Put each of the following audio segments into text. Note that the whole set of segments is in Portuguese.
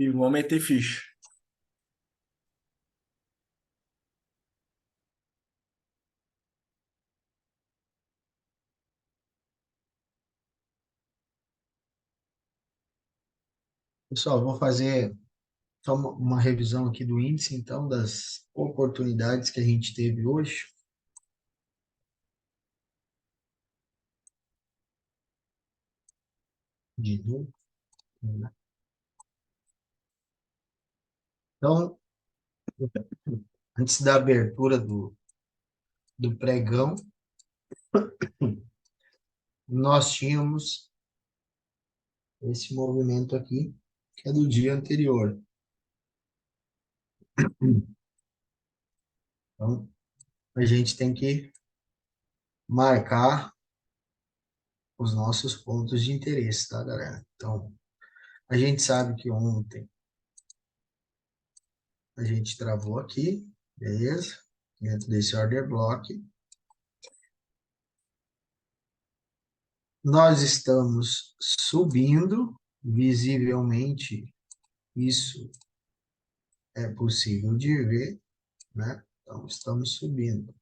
E vou meter ficha. Pessoal, vou fazer só uma revisão aqui do índice, então, das oportunidades que a gente teve hoje. De novo, né? Então, antes da abertura do pregão, nós tínhamos esse movimento aqui, que é do dia anterior. Então, a gente tem que marcar os nossos pontos de interesse, tá, galera? Então, a gente sabe que ontem a gente travou aqui, beleza? Dentro desse order block. Nós estamos subindo, visivelmente, isso é possível de ver, né? Então, estamos subindo.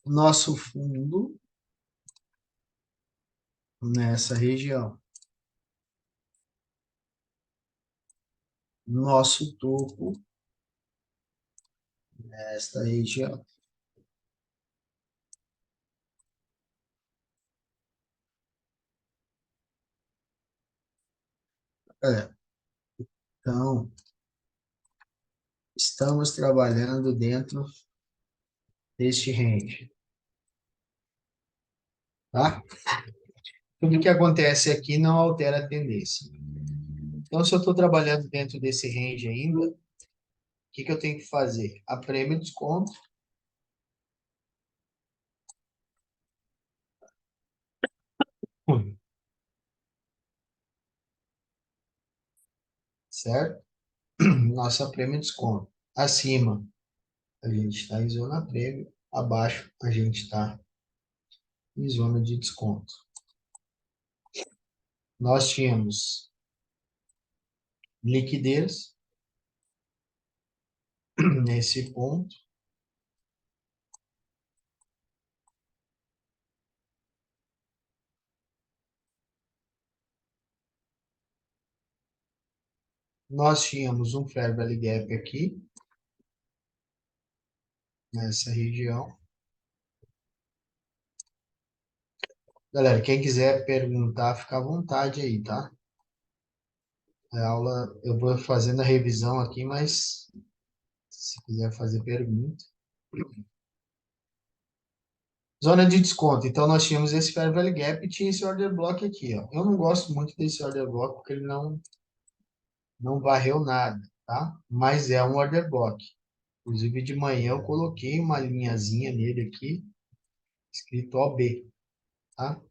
Nosso fundo nessa região. Nosso topo nesta região. É, então, estamos trabalhando dentro deste range, tá? Tudo que acontece aqui não altera a tendência. Então, se eu estou trabalhando dentro desse range ainda, o que eu tenho que fazer? A prêmio desconto, certo? Nossa prêmio desconto. Acima, a gente está em zona prêmio. Abaixo, a gente está em zona de desconto. Nós tínhamos liquidez nesse ponto. Nós tínhamos um fair value gap aqui, nessa região. Galera, quem quiser perguntar, fica à vontade aí, tá? A aula, eu vou fazendo a revisão aqui, mas se quiser fazer pergunta. Zona de desconto. Então, nós tínhamos esse fair value gap e tinha esse order block aqui, ó. Eu não gosto muito desse order block porque ele não varreu nada, tá? Mas é um order block. Inclusive, de manhã eu coloquei uma linhazinha nele aqui, escrito OB, tá?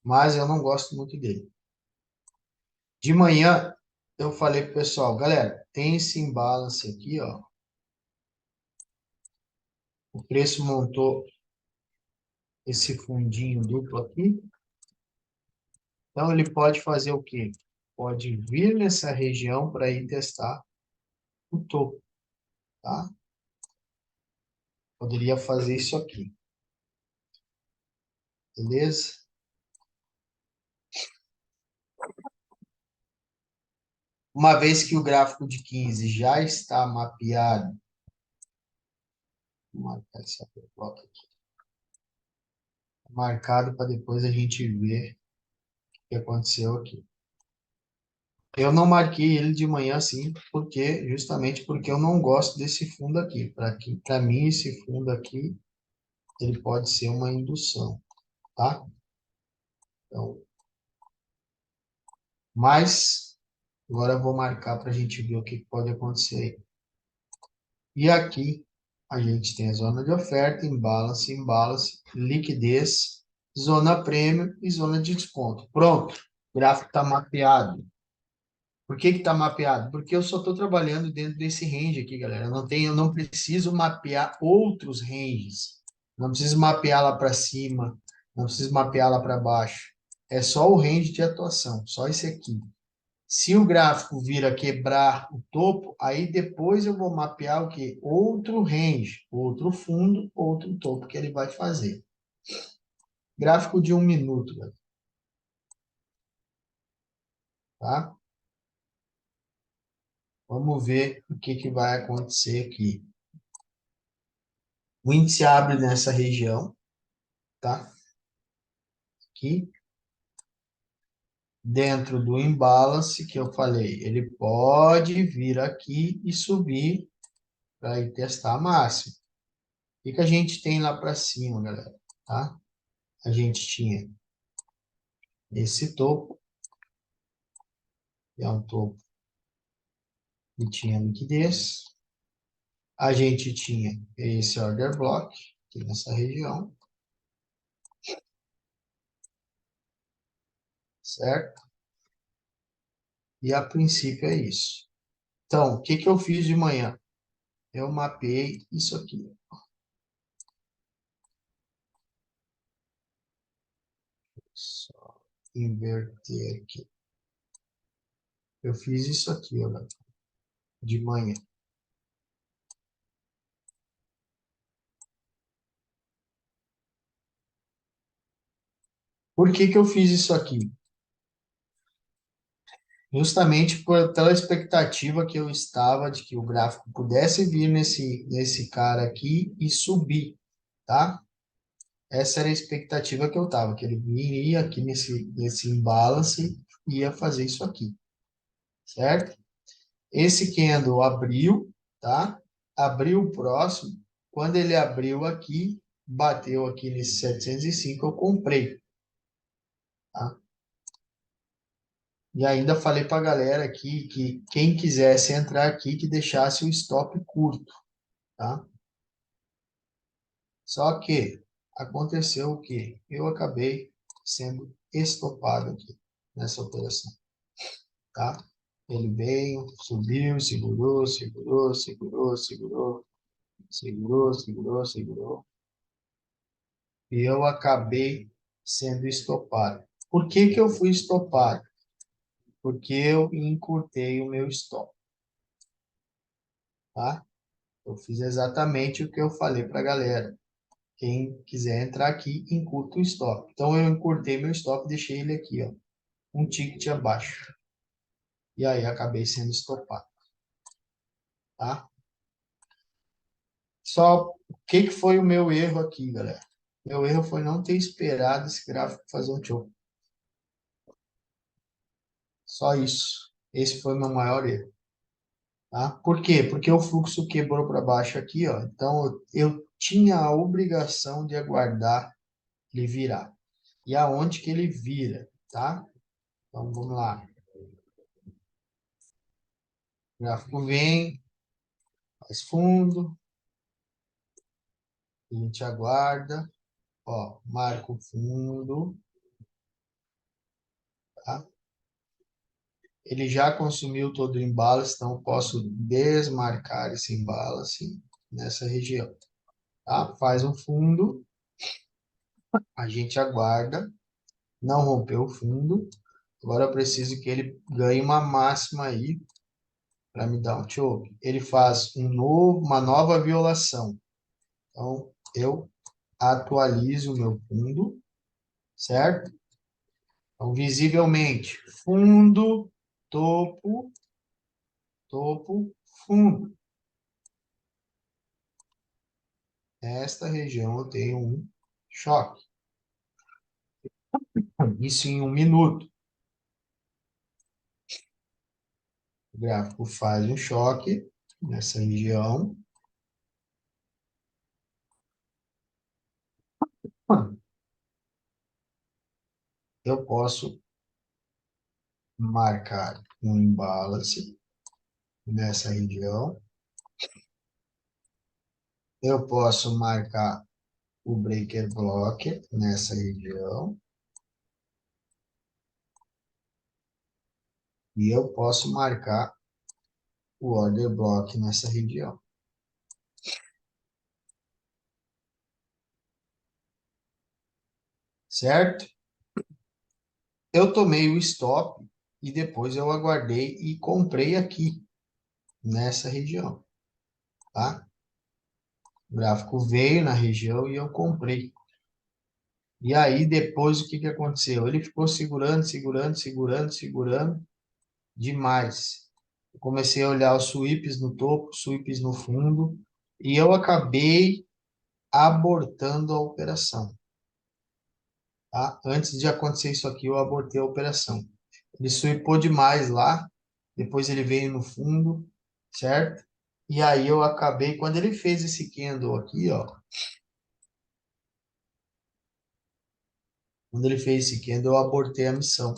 Mas eu não gosto muito dele. De manhã, eu falei pro pessoal, galera, tem esse imbalance aqui, ó. O preço montou esse fundinho duplo aqui. Então, ele pode fazer o quê? Pode vir nessa região para ir testar o topo, tá? Poderia fazer isso aqui. Beleza? Uma vez que o gráfico de 15 já está mapeado, vou marcar esse bloco aqui, marcado para depois a gente ver o que aconteceu aqui. Eu não marquei ele de manhã assim, justamente porque eu não gosto desse fundo aqui. Para mim, esse fundo aqui, ele pode ser uma indução, tá? Então, mas, agora eu vou marcar para a gente ver o que pode acontecer aí. E aqui, a gente tem a zona de oferta, imbalance, liquidez, zona prêmio e zona de desconto. Pronto, o gráfico está mapeado. Por que está mapeado? Porque eu só estou trabalhando dentro desse range aqui, galera. Eu não preciso mapear outros ranges. Não preciso mapear lá para cima, não preciso mapear lá para baixo. é só o range de atuação, só esse aqui. Se o gráfico vir a quebrar o topo, aí depois eu vou mapear o quê? Outro range, outro fundo, outro topo que ele vai fazer. Gráfico de 1 minuto, galera, tá? Vamos ver o que vai acontecer aqui. O índice abre nessa região, tá? Aqui, dentro do imbalance que eu falei, ele pode vir aqui e subir para ir testar a máxima. O que a gente tem lá para cima, galera? Tá? A gente tinha esse topo, que é um topo que tinha liquidez. A gente tinha esse order block, aqui nessa região, certo? E a princípio é isso. Então, o que eu fiz de manhã? Eu mapeei isso aqui. Só inverter aqui. Eu fiz isso aqui, ó, de manhã. Por que eu fiz isso aqui? Justamente pela expectativa que eu estava de que o gráfico pudesse vir nesse cara aqui e subir, tá? Essa era a expectativa que eu estava, que ele viria aqui nesse imbalance e ia fazer isso aqui, certo? Esse candle abriu, tá? Abriu o próximo. Quando ele abriu aqui, bateu aqui nesse 705, eu comprei, tá? E ainda falei para a galera aqui que quem quisesse entrar aqui, que deixasse o stop curto, tá? Só que aconteceu o quê? Eu acabei sendo estopado aqui nessa operação, tá? Ele veio, subiu, segurou, segurou, segurou, segurou, segurou, segurou, segurou. E eu acabei sendo estopado. Por que eu fui estopado? Porque eu encurtei o meu stop, tá? Eu fiz exatamente o que eu falei para a galera. Quem quiser entrar aqui, encurta o stop. Então, eu encurtei meu stop e deixei ele aqui, ó, um ticket abaixo. E aí, acabei sendo estopado, tá? Só, o que foi o meu erro aqui, galera? Meu erro foi não ter esperado esse gráfico fazer um choke. Só isso. Esse foi o meu maior erro, tá? Por quê? Porque o fluxo quebrou para baixo aqui, ó. Então, eu tinha a obrigação de aguardar ele virar. E aonde que ele vira, tá? Então, vamos lá. O gráfico vem, faz fundo, a gente aguarda, ó, marca o fundo, tá? Ele já consumiu todo o imbalance, então eu posso desmarcar esse imbalance nessa região, tá? Faz um fundo, a gente aguarda, não rompeu o fundo, agora eu preciso que ele ganhe uma máxima aí para me dar um choke. Ele faz uma nova violação, então eu atualizo o meu fundo, certo? Então, visivelmente, fundo, topo, topo, fundo. Nesta região eu tenho um choque. Isso em 1 minuto. O gráfico faz um choque nessa região. Eu posso marcar um imbalance nessa região. Eu posso marcar o breaker block nessa região. E eu posso marcar o order block nessa região. Certo? eu tomei o stop e depois eu aguardei e comprei aqui, nessa região, tá? O gráfico veio na região e eu comprei. E aí, depois, o que que aconteceu? Ele ficou segurando, segurando, segurando, segurando demais. Eu comecei a olhar os sweeps no topo, sweeps no fundo, e eu acabei abortando a operação, tá? Antes de acontecer isso aqui, eu abortei a operação. Ele sweepou demais lá, depois ele veio no fundo, certo? E aí eu acabei, quando ele fez esse candle aqui, ó, quando ele fez esse candle, eu abortei a missão,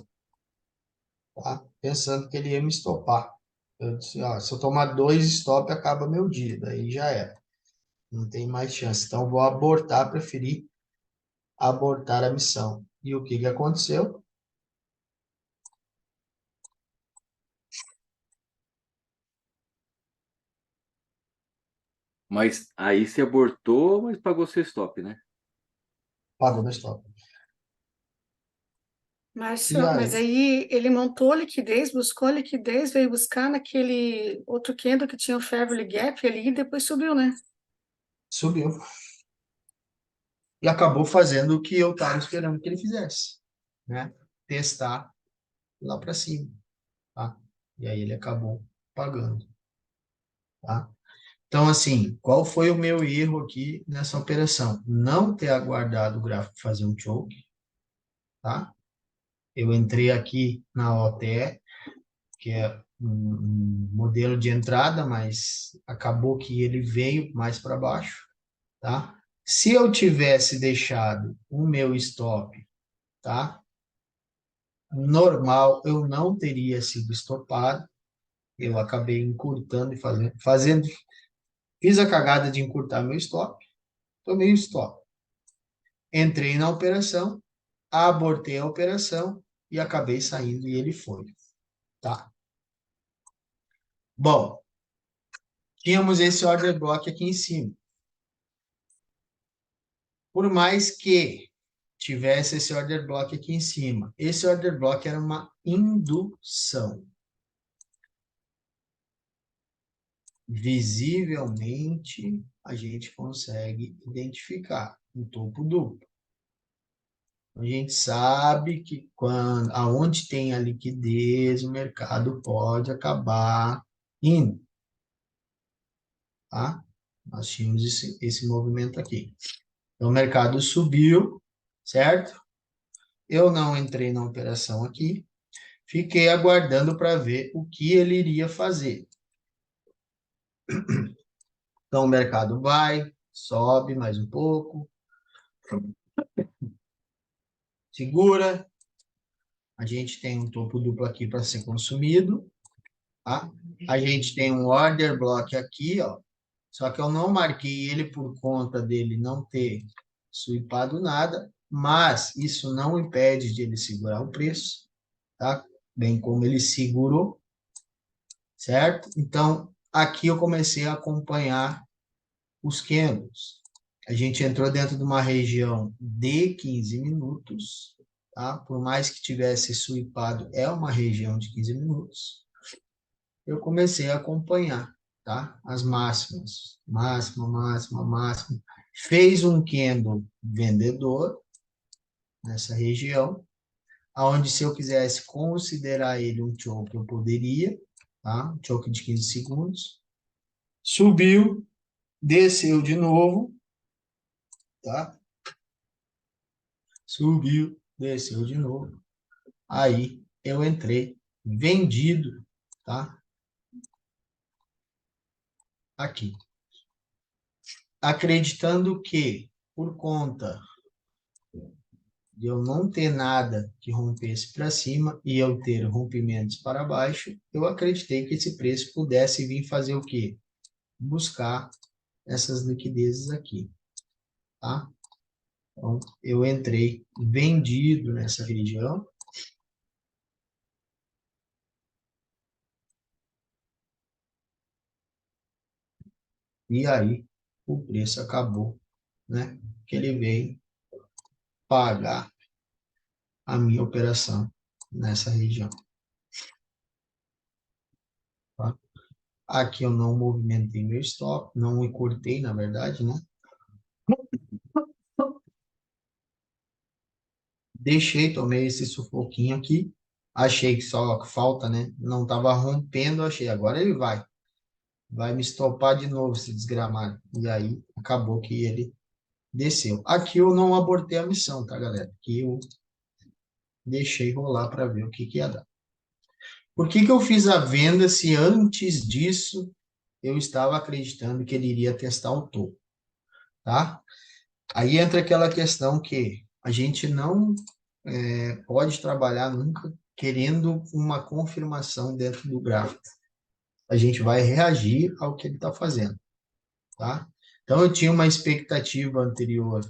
tá? Pensando que ele ia me estopar. Eu disse, ó, se eu tomar 2 stop, acaba meu dia, daí já era. Não tem mais chance. Então, eu vou abortar, preferi abortar a missão. E o que que aconteceu? Mas aí você abortou, mas pagou seu stop, né? Pagou meu stop. E Márcio, mas aí, aí ele montou a liquidez, buscou a liquidez, veio buscar naquele outro candle que tinha o Fairly Gap ali e depois subiu, né? subiu. E acabou fazendo o que eu estava esperando que ele fizesse, né? Testar lá para cima, tá? E aí ele acabou pagando, tá? Então, assim, qual foi o meu erro aqui nessa operação? Não ter aguardado o gráfico fazer um choke, tá? Eu entrei aqui na OTE, que é um modelo de entrada, mas acabou que ele veio mais para baixo, tá? Se eu tivesse deixado o meu stop, tá? Normal, eu não teria sido estopado. Eu acabei encurtando e fiz a cagada de encurtar meu stop, tomei o stop. Entrei na operação, abortei a operação e acabei saindo e ele foi, tá? Bom, tínhamos esse order block aqui em cima. Por mais que tivesse esse order block aqui em cima, esse order block era uma indução. Visivelmente, a gente consegue identificar um topo duplo. A gente sabe que aonde tem a liquidez, o mercado pode acabar indo, tá? Nós tínhamos esse movimento aqui. Então, o mercado subiu, certo? Eu não entrei na operação aqui, fiquei aguardando para ver o que ele iria fazer. Então, o mercado vai, sobe mais um pouco, segura. A gente tem um topo duplo aqui para ser consumido, tá? A gente tem um order block aqui, ó. Só que eu não marquei ele por conta dele não ter swipado nada, mas isso não impede de ele segurar o preço, tá? Bem como ele segurou, certo? Então, aqui eu comecei a acompanhar os candles. A gente entrou dentro de uma região de 15 minutos, tá? Por mais que tivesse swipado, é uma região de 15 minutos. Eu comecei a acompanhar, tá? As máximas, máxima, máxima, máxima. Fez um candle vendedor nessa região, aonde se eu quisesse considerar ele um choke, eu poderia, tá? Um choke de 15 segundos. Subiu, desceu de novo, tá? Subiu, desceu de novo. Aí eu entrei vendido, tá? Aqui. Acreditando que, por conta de eu não ter nada que rompesse para cima e eu ter rompimentos para baixo, eu acreditei que esse preço pudesse vir fazer o quê? Buscar essas liquidezes aqui, tá? Então, eu entrei vendido nessa região. E aí, o preço acabou, né? Que ele veio pagar a minha operação nessa região. Tá? Aqui eu não movimentei meu stop, não encurtei, na verdade, né? Deixei, tomei esse sufoquinho aqui. Achei que só falta, né? Não estava rompendo, achei. Agora ele vai. Vai me estopar de novo esse desgramado. E aí, acabou que ele desceu. Aqui eu não abortei a missão, tá, galera? Aqui eu deixei rolar para ver o que que ia dar. Por que que eu fiz a venda se antes disso eu estava acreditando que ele iria testar o topo, tá? Aí entra aquela questão que a gente não pode trabalhar nunca querendo uma confirmação dentro do gráfico. A gente vai reagir ao que ele está fazendo, tá? Então, eu tinha uma expectativa anterior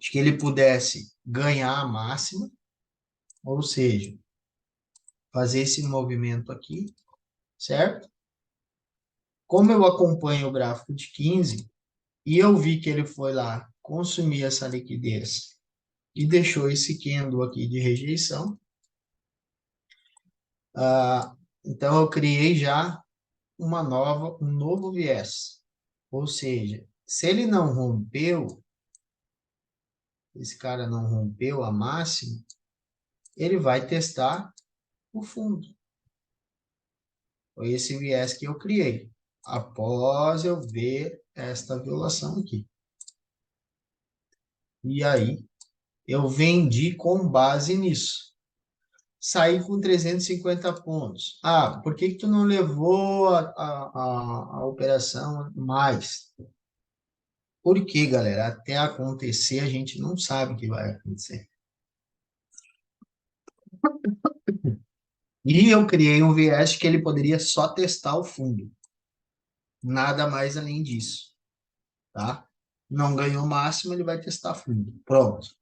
de que ele pudesse ganhar a máxima, ou seja, fazer esse movimento aqui, certo? Como eu acompanho o gráfico de 15 e eu vi que ele foi lá consumir essa liquidez e deixou esse candle aqui de rejeição, então eu criei já um novo viés. Ou seja, se ele não rompeu, esse cara não rompeu a máxima, ele vai testar o fundo. Foi esse viés que eu criei, após eu ver esta violação aqui. E aí, eu vendi com base nisso. Saí com 350 pontos. Ah, por que que tu não levou a operação mais? Porque, galera, até acontecer, a gente não sabe o que vai acontecer. E eu criei um viés que ele poderia só testar o fundo. Nada mais além disso, tá? Não ganhou máximo, ele vai testar fundo. Pronto.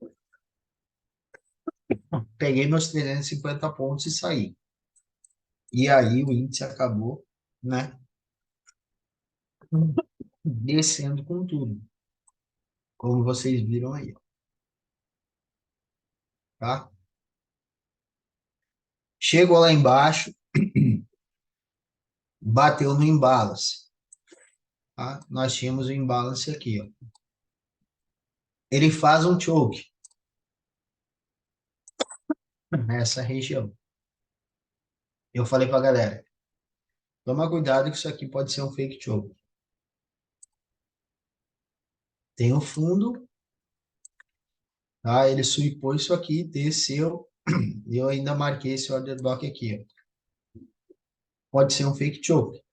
Peguei meus 350 pontos e saí. E aí o índice acabou, né? Descendo com tudo. Como vocês viram aí, tá? Chegou lá embaixo, bateu no imbalance. Tá? Nós tínhamos o imbalance aqui, ó. Ele faz um choke nessa região. Eu falei pra galera, toma cuidado que isso aqui pode ser um fake choke. Tem o fundo, tá? Ele suipou isso aqui, desceu, e eu ainda marquei esse order block aqui, ó. Pode ser um fake choke.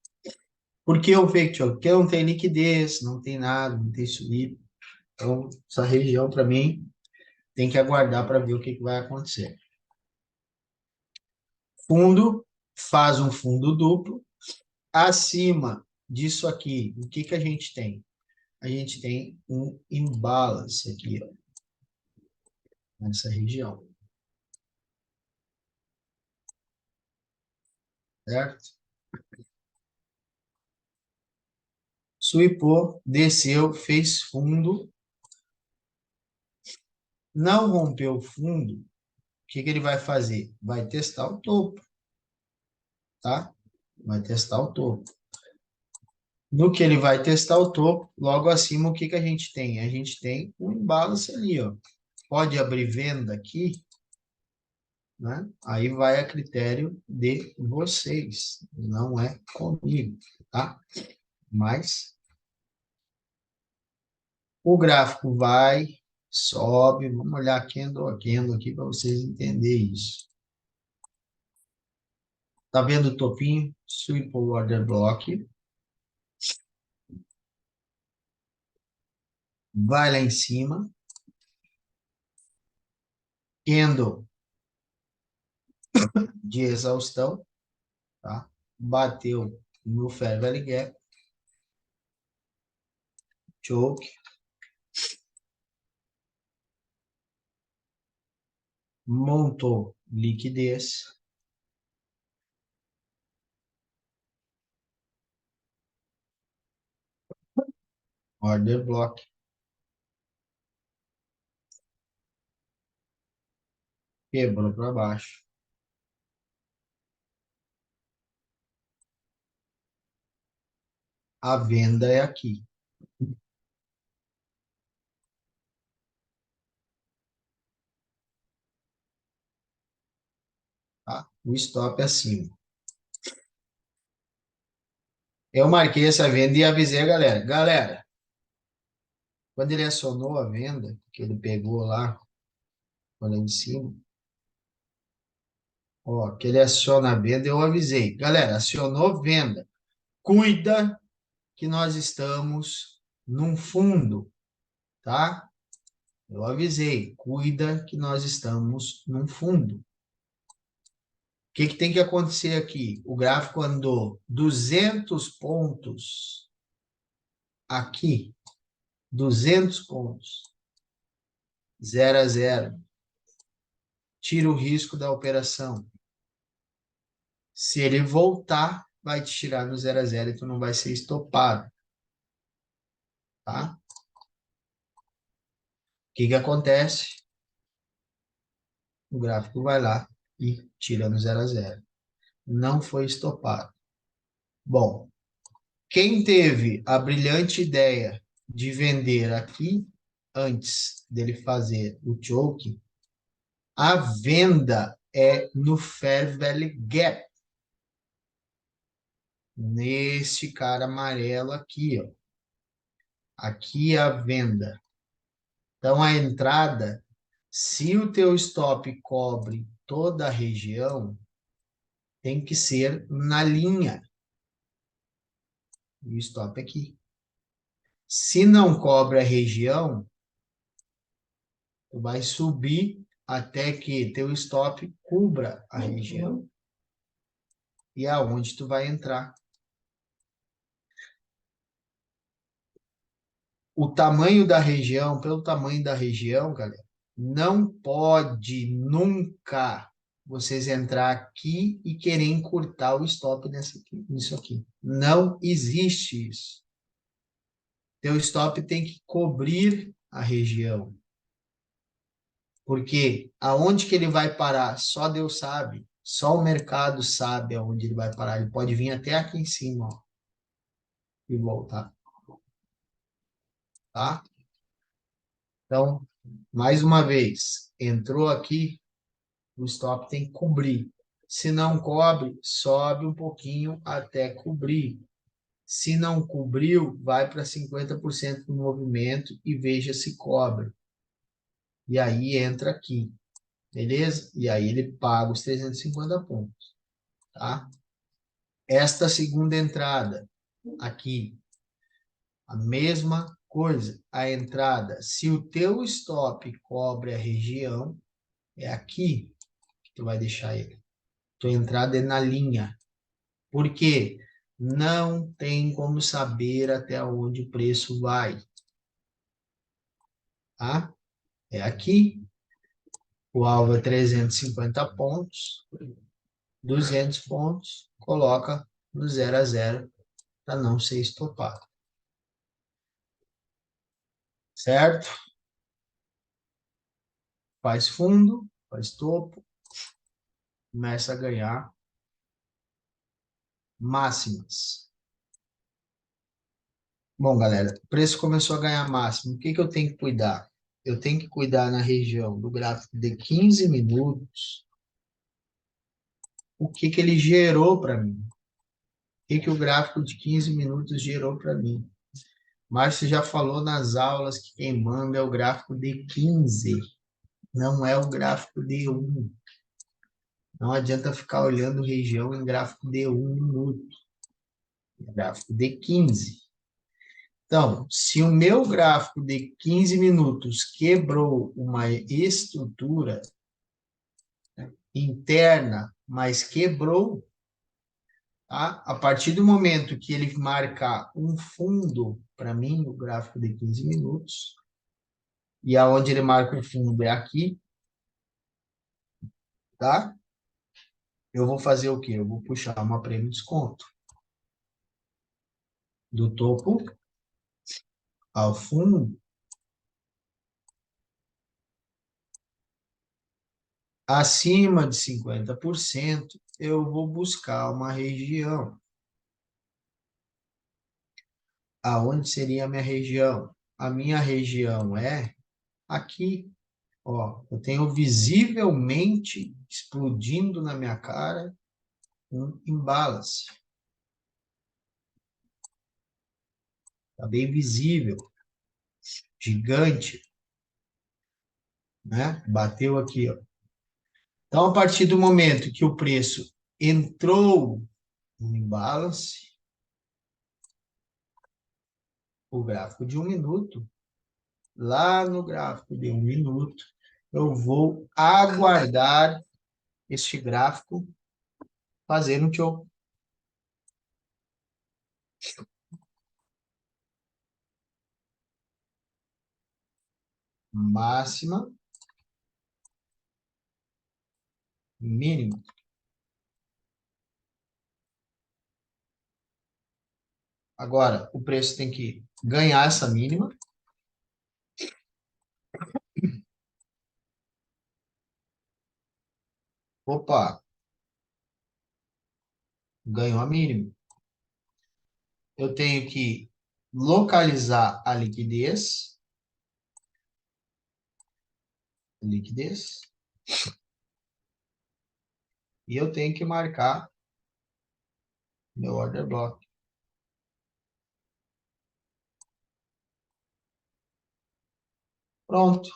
Por que um fake choke? Porque não tem liquidez, não tem nada, não tem sweep. Então, essa região, para mim, tem que aguardar para ver o que vai acontecer. Fundo, faz um fundo duplo. Acima disso aqui, o que que a gente tem? A gente tem um imbalance aqui, ó, nessa região. Certo? Suipou, desceu, fez fundo. Não rompeu o fundo, o que que ele vai fazer? Vai testar o topo, tá? Vai testar o topo. No que ele vai testar o topo, logo acima, o que que a gente tem? A gente tem um imbalance ali, ó. Pode abrir venda aqui, né? Aí vai a critério de vocês, não é comigo, tá? Mas o gráfico vai, sobe, vamos olhar candle a candle aqui para vocês entenderem isso. Tá vendo o topinho? Sweep order block. Vai lá em cima. Candle de exaustão, tá? Bateu no Fair Value Gap. Choke. Montou liquidez. Order block. Quebrou para baixo. A venda é aqui. Tá? O stop é acima. Eu marquei essa venda e avisei a galera. Galera, quando ele acionou a venda, que ele pegou lá, olha em cima, ó, que ele aciona a venda, eu avisei. Galera, acionou venda. Cuida que nós estamos num fundo, tá? Eu avisei. Cuida que nós estamos num fundo. O que que tem que acontecer aqui? O gráfico andou 200 pontos aqui, 200 pontos, 0 a 0. Tira o risco da operação. Se ele voltar, vai te tirar no 0 a 0 e tu não vai ser estopado. Tá? O que que acontece? O gráfico vai lá e tira no 0 a 0. Não foi estopado. Bom, quem teve a brilhante ideia de vender aqui, antes dele fazer o choke, a venda é no Fair Value Gap. Neste cara amarelo aqui, ó. Aqui é a venda. Então, a entrada, se o teu stop cobre toda a região, tem que ser na linha. E o stop aqui. Se não cobre a região, tu vai subir até que teu stop cubra a região. E é aonde tu vai entrar. O tamanho da região, pelo tamanho da região, galera, não pode nunca vocês entrar aqui e querer encurtar o stop nisso aqui. Não existe isso. Teu stop tem que cobrir a região. Porque aonde que ele vai parar, só Deus sabe. Só o mercado sabe aonde ele vai parar. Ele pode vir até aqui em cima, ó, e voltar. Tá? Então, mais uma vez, entrou aqui, o stop tem que cobrir. Se não cobre, sobe um pouquinho até cobrir. Se não cobriu, vai para 50% do movimento e veja se cobre. E aí entra aqui, beleza? E aí ele paga os 350 pontos, tá? Esta segunda entrada, aqui, a mesma coisa. A entrada, se o teu stop cobre a região, é aqui que tu vai deixar ele. Tua entrada é na linha. Por quê? Não tem como saber até onde o preço vai. Tá? É aqui. O alvo é 350 pontos. 200 pontos. Coloca no 0 a 0 para não ser estopado. Certo? Faz fundo, faz topo. Começa a ganhar máximas. Bom, galera, o preço começou a ganhar máximo. O que que eu tenho que cuidar? Eu tenho que cuidar na região do gráfico de 15 minutos. O que que ele gerou para mim? O que que o gráfico de 15 minutos gerou para mim? Márcio já falou nas aulas que quem manda é o gráfico de 15, não é o gráfico de 1. Não adianta ficar olhando região em gráfico de 1 minuto. É gráfico de 15. Então, se o meu gráfico de 15 minutos quebrou uma estrutura interna, mas quebrou, tá? A partir do momento que ele marcar um fundo, para mim, o gráfico de 15 minutos, e aonde ele marca o fundo é aqui, tá? Eu vou fazer o quê? Eu vou puxar uma prêmio desconto. Do topo ao fundo, acima de 50%, eu vou buscar uma região. Aonde seria a minha região? A minha região é aqui, ó. Eu tenho visivelmente explodindo na minha cara um imbalance. Tá bem visível, gigante, né? Bateu aqui, ó. Então, a partir do momento que o preço entrou no imbalance, o gráfico de 1 minuto, lá no gráfico de 1 minuto, eu vou aguardar este gráfico fazer um show. Máxima, mínimo. Agora, o preço tem que ganhar essa mínima. Opa, ganhou a mínima. Eu tenho que localizar a liquidez. Liquidez. E eu tenho que marcar meu order block. Pronto.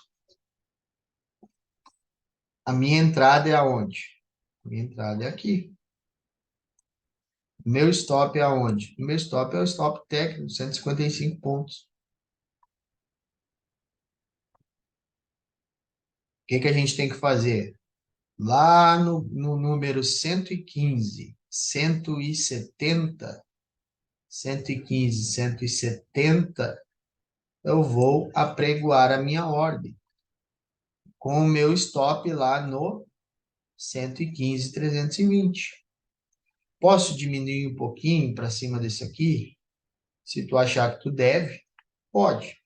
A minha entrada é aonde? A minha entrada é aqui. Meu stop é aonde? O meu stop é o stop técnico, 155 pontos. O que que a gente tem que fazer? Lá no número 115, 170, 115, 170, eu vou apregoar a minha ordem com o meu stop lá no 115, 320. Posso diminuir um pouquinho para cima desse aqui? Se tu achar que tu deve, pode.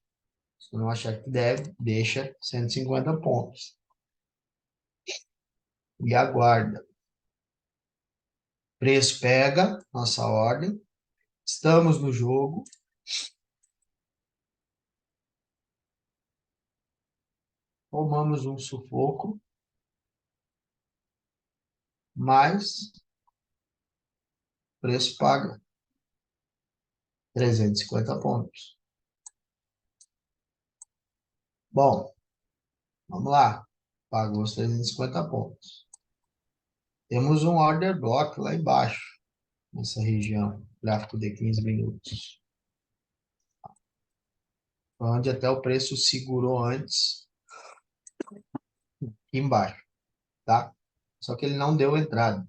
Se tu não achar que tu deve, deixa 150 pontos. E aguarda. Preço pega nossa ordem. Estamos no jogo. Tomamos um sufoco. Mas preço paga 350 pontos. Bom, vamos lá. Pagou os 350 pontos. Temos um order block lá embaixo, nessa região, gráfico de 15 minutos. Onde até o preço segurou antes, aqui embaixo, tá? Só que ele não deu entrada.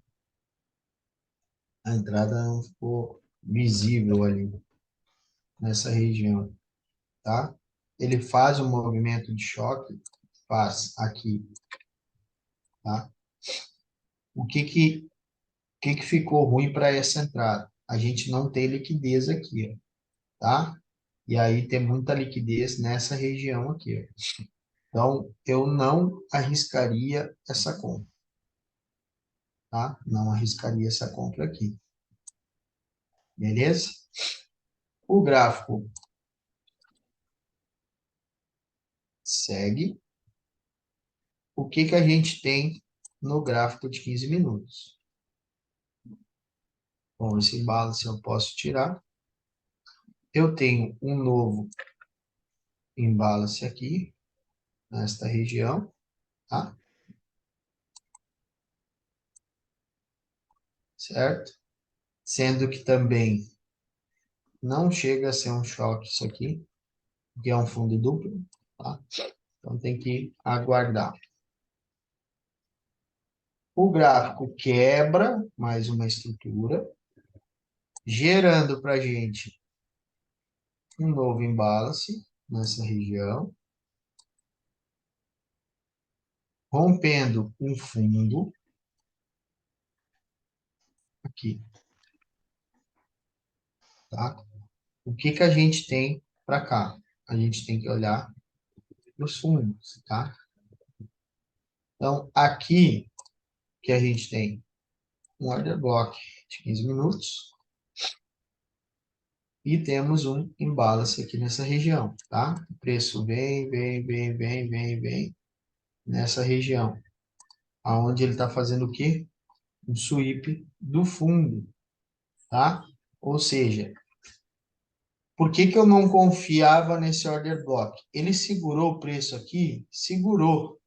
A entrada não ficou visível ali, nessa região, tá? Ele faz um movimento de choque, faz aqui, tá? O que que ficou ruim para essa entrada? A gente não tem liquidez aqui, ó, tá? E aí tem muita liquidez nessa região aqui, ó. Então, eu não arriscaria essa compra, tá? Não arriscaria essa compra aqui. Beleza? O gráfico segue. O que que a gente tem no gráfico de 15 minutos? Bom, esse imbalance eu posso tirar. Eu tenho um novo imbalance aqui, nesta região, tá? Certo? Sendo que também não chega a ser um choque isso aqui, porque é um fundo duplo, tá? Então tem que aguardar. O gráfico quebra mais uma estrutura, gerando para a gente um novo imbalance nessa região, rompendo um fundo aqui, tá? O que que a gente tem para cá? A gente tem que olhar para os fundos, tá? Então, aqui que a gente tem um order block de 15 minutos e temos um imbalance aqui nessa região, tá? O preço vem nessa região, aonde ele está fazendo o quê? Um sweep do fundo, tá? Ou seja, por que que eu não confiava nesse order block? Ele segurou o preço aqui? Segurou,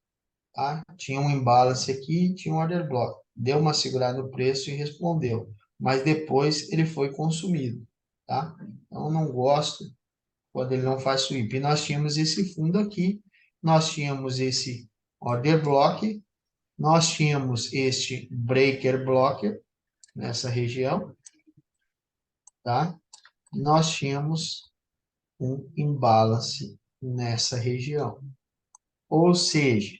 tá? Tinha um imbalance aqui, tinha um order block. Deu uma segurada no preço e respondeu. Mas depois ele foi consumido, tá? Então, eu não gosto quando ele não faz sweep. E nós tínhamos esse fundo aqui, nós tínhamos esse order block, nós tínhamos este breaker blocker nessa região, tá? Nós tínhamos um imbalance nessa região. Ou seja,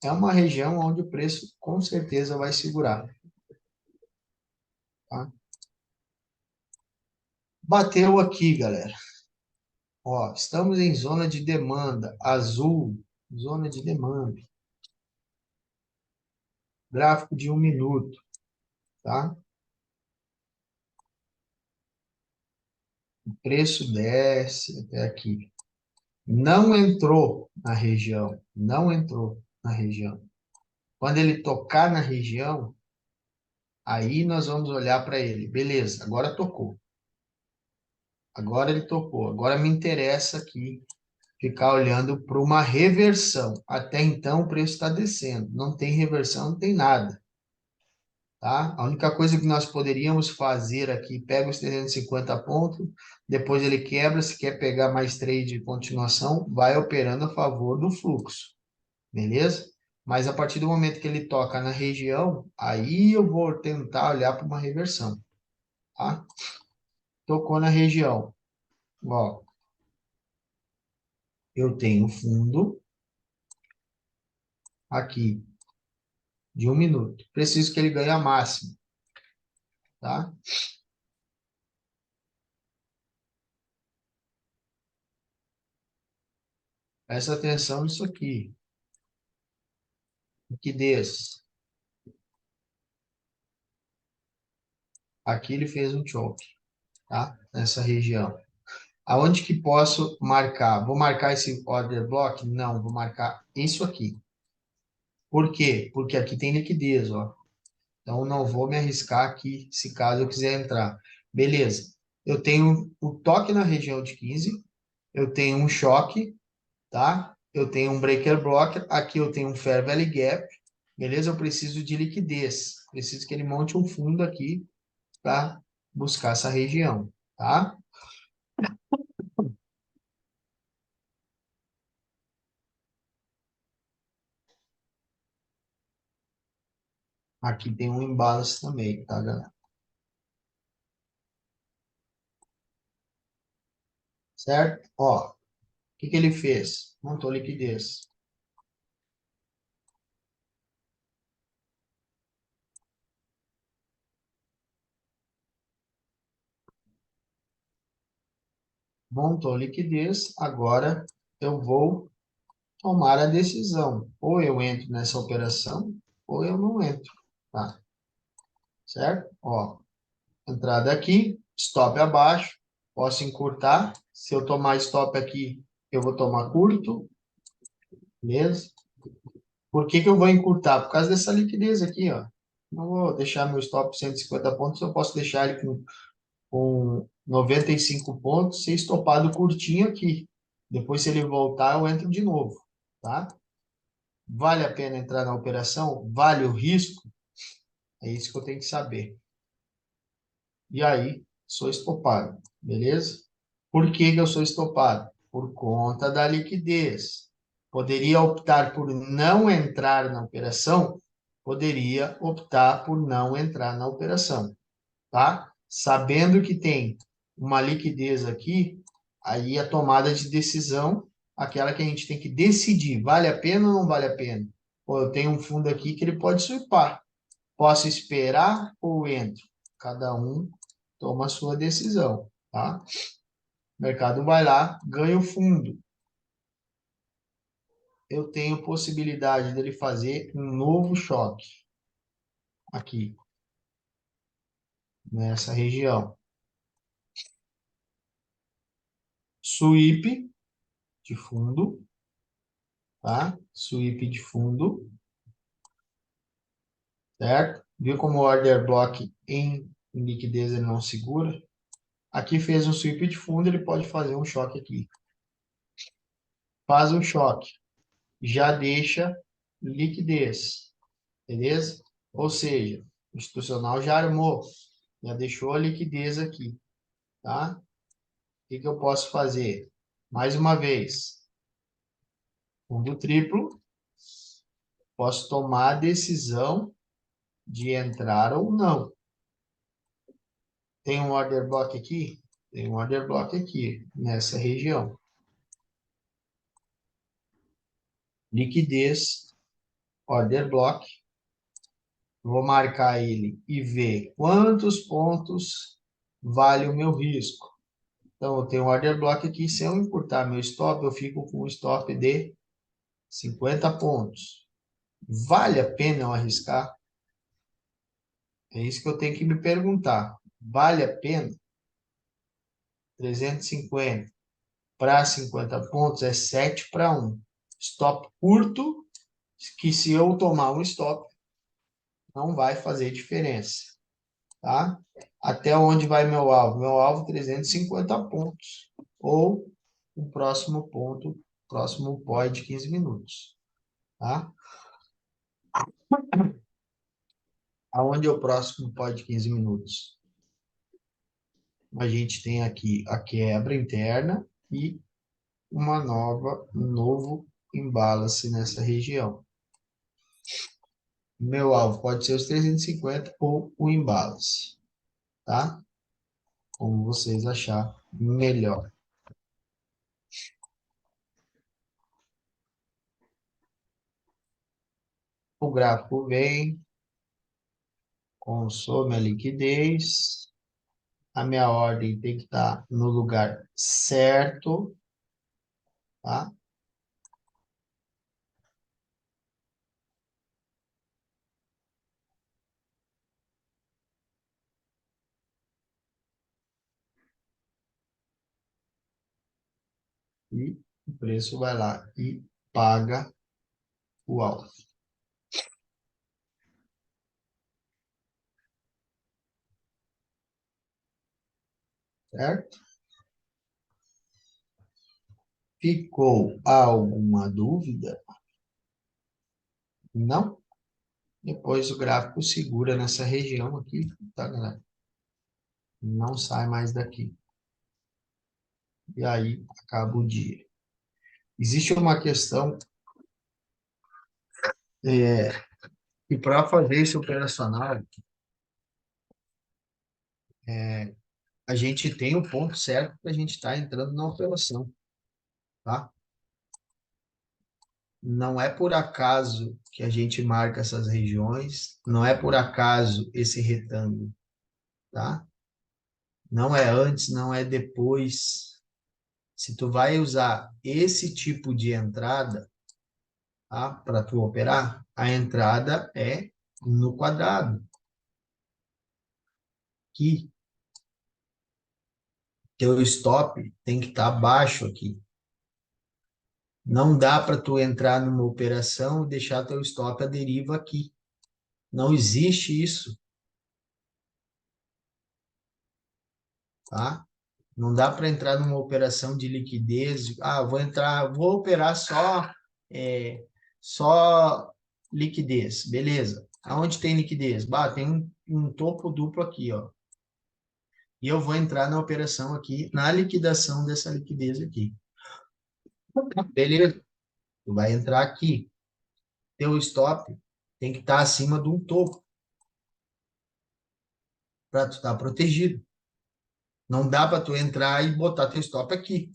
é uma região onde o preço com certeza vai segurar. Tá? Bateu aqui, galera. Ó, estamos em zona de demanda, azul, zona de demanda. Gráfico de 1 minuto, tá? O preço desce até aqui. Não entrou na região, não entrou na região. Quando ele tocar na região, aí nós vamos olhar para ele. Beleza, agora tocou. Agora ele tocou. Agora me interessa aqui ficar olhando para uma reversão. Até então o preço está descendo. Não tem reversão, não tem nada. Tá? A única coisa que nós poderíamos fazer aqui, pega os 350 pontos, depois ele quebra, se quer pegar mais trade de continuação, vai operando a favor do fluxo. Beleza? Mas a partir do momento que ele toca na região, aí eu vou tentar olhar para uma reversão. Tá? Tocou na região. Ó, eu tenho fundo aqui de 1 minuto. Preciso que ele ganhe a máxima, tá? Presta atenção nisso aqui. Liquidez. Aqui ele fez um choke, tá? Nessa região. Aonde que posso marcar? Vou marcar esse order block? Não, vou marcar isso aqui. Por quê? Porque aqui tem liquidez, ó. Então, não vou me arriscar aqui, se caso eu quiser entrar. Beleza. Eu tenho o toque na região de 15, eu tenho um choque, tá? Eu tenho um breaker blocker, aqui eu tenho um fair value gap, beleza? Eu preciso de liquidez, preciso que ele monte um fundo aqui para buscar essa região, tá? Aqui tem um imbalance também, tá, galera? Certo? Ó, o que que ele fez? Montou liquidez. Montou liquidez, agora eu vou tomar a decisão. Ou eu entro nessa operação, ou eu não entro, tá? Certo? Ó, entrada aqui, stop abaixo, posso encurtar. Se eu tomar stop aqui, eu vou tomar curto, beleza? Por que que eu vou encurtar? Por causa dessa liquidez aqui, ó. Não vou deixar meu stop 150 pontos, eu posso deixar ele com 95 pontos, ser estopado curtinho aqui. Depois, se ele voltar, eu entro de novo, tá? Vale a pena entrar na operação? Vale o risco? É isso que eu tenho que saber. E aí, sou estopado, beleza? Por que que eu sou estopado? Por conta da liquidez. Poderia optar por não entrar na operação? Poderia optar por não entrar na operação, tá? Sabendo que tem uma liquidez aqui, aí a tomada de decisão, aquela que a gente tem que decidir, vale a pena ou não vale a pena? Pô, eu tenho um fundo aqui que ele pode swipar. Posso esperar ou entro? Cada um toma a sua decisão, tá? O mercado vai lá, ganha o fundo. eu tenho possibilidade dele fazer um novo choque aqui, nessa região. Sweep de fundo, tá? Sweep de fundo, certo? Viu como o order block em liquidez ele não segura? Aqui fez um sweep de fundo, ele pode fazer um choque aqui. Faz um choque, já deixa liquidez, beleza? Ou seja, o institucional já armou, já deixou a liquidez aqui, tá? O que eu posso fazer? Mais uma vez, fundo triplo, posso tomar a decisão de entrar ou não. Tem um order block aqui? Tem um order block aqui, nessa região. Liquidez, order block. Vou marcar ele e ver quantos pontos vale o meu risco. Então, eu tenho um order block aqui. Se eu encurtar meu stop, eu fico com um stop de 50 pontos. Vale a pena eu arriscar? É isso que eu tenho que me perguntar. Vale a pena? 350 para 50 pontos é 7 para 1. Stop curto, que se eu tomar um stop, não vai fazer diferença. Tá? Até onde vai meu alvo? Meu alvo 350 pontos. Ou o próximo ponto, próximo POI de 15 minutos. Tá? Aonde é o próximo POI de 15 minutos? A gente tem aqui a quebra interna e um novo imbalance nessa região. Meu alvo pode ser os 350 ou o imbalance, tá? Como vocês achar melhor. O gráfico vem, consome a liquidez, a minha ordem tem que estar no lugar certo, tá? E o preço vai lá e paga o alvo. Certo? Ficou alguma dúvida? Não? Depois o gráfico segura nessa região aqui, tá, galera? Não sai mais daqui. E aí acaba o dia. Existe uma questão, e para fazer esse operacional, a gente tem o ponto certo que a gente está entrando na operação, tá? Não é por acaso que a gente marca essas regiões, não é por acaso esse retângulo, tá? Não é antes, não é depois. Se tu vai usar esse tipo de entrada, tá? Para tu operar, a entrada é no quadrado. Aqui. Teu stop tem que estar baixo aqui. Não dá para tu entrar numa operação e deixar teu stop à deriva aqui. Não existe isso, tá? Não dá para entrar numa operação de liquidez. Ah, vou operar só liquidez, beleza? Aonde tem liquidez? Bah, tem um topo duplo aqui, ó. E eu vou entrar na operação aqui, na liquidação dessa liquidez aqui. Beleza? Tu vai entrar aqui. Teu stop tem que estar acima de um topo para tu estar protegido. Não dá para tu entrar e botar teu stop aqui.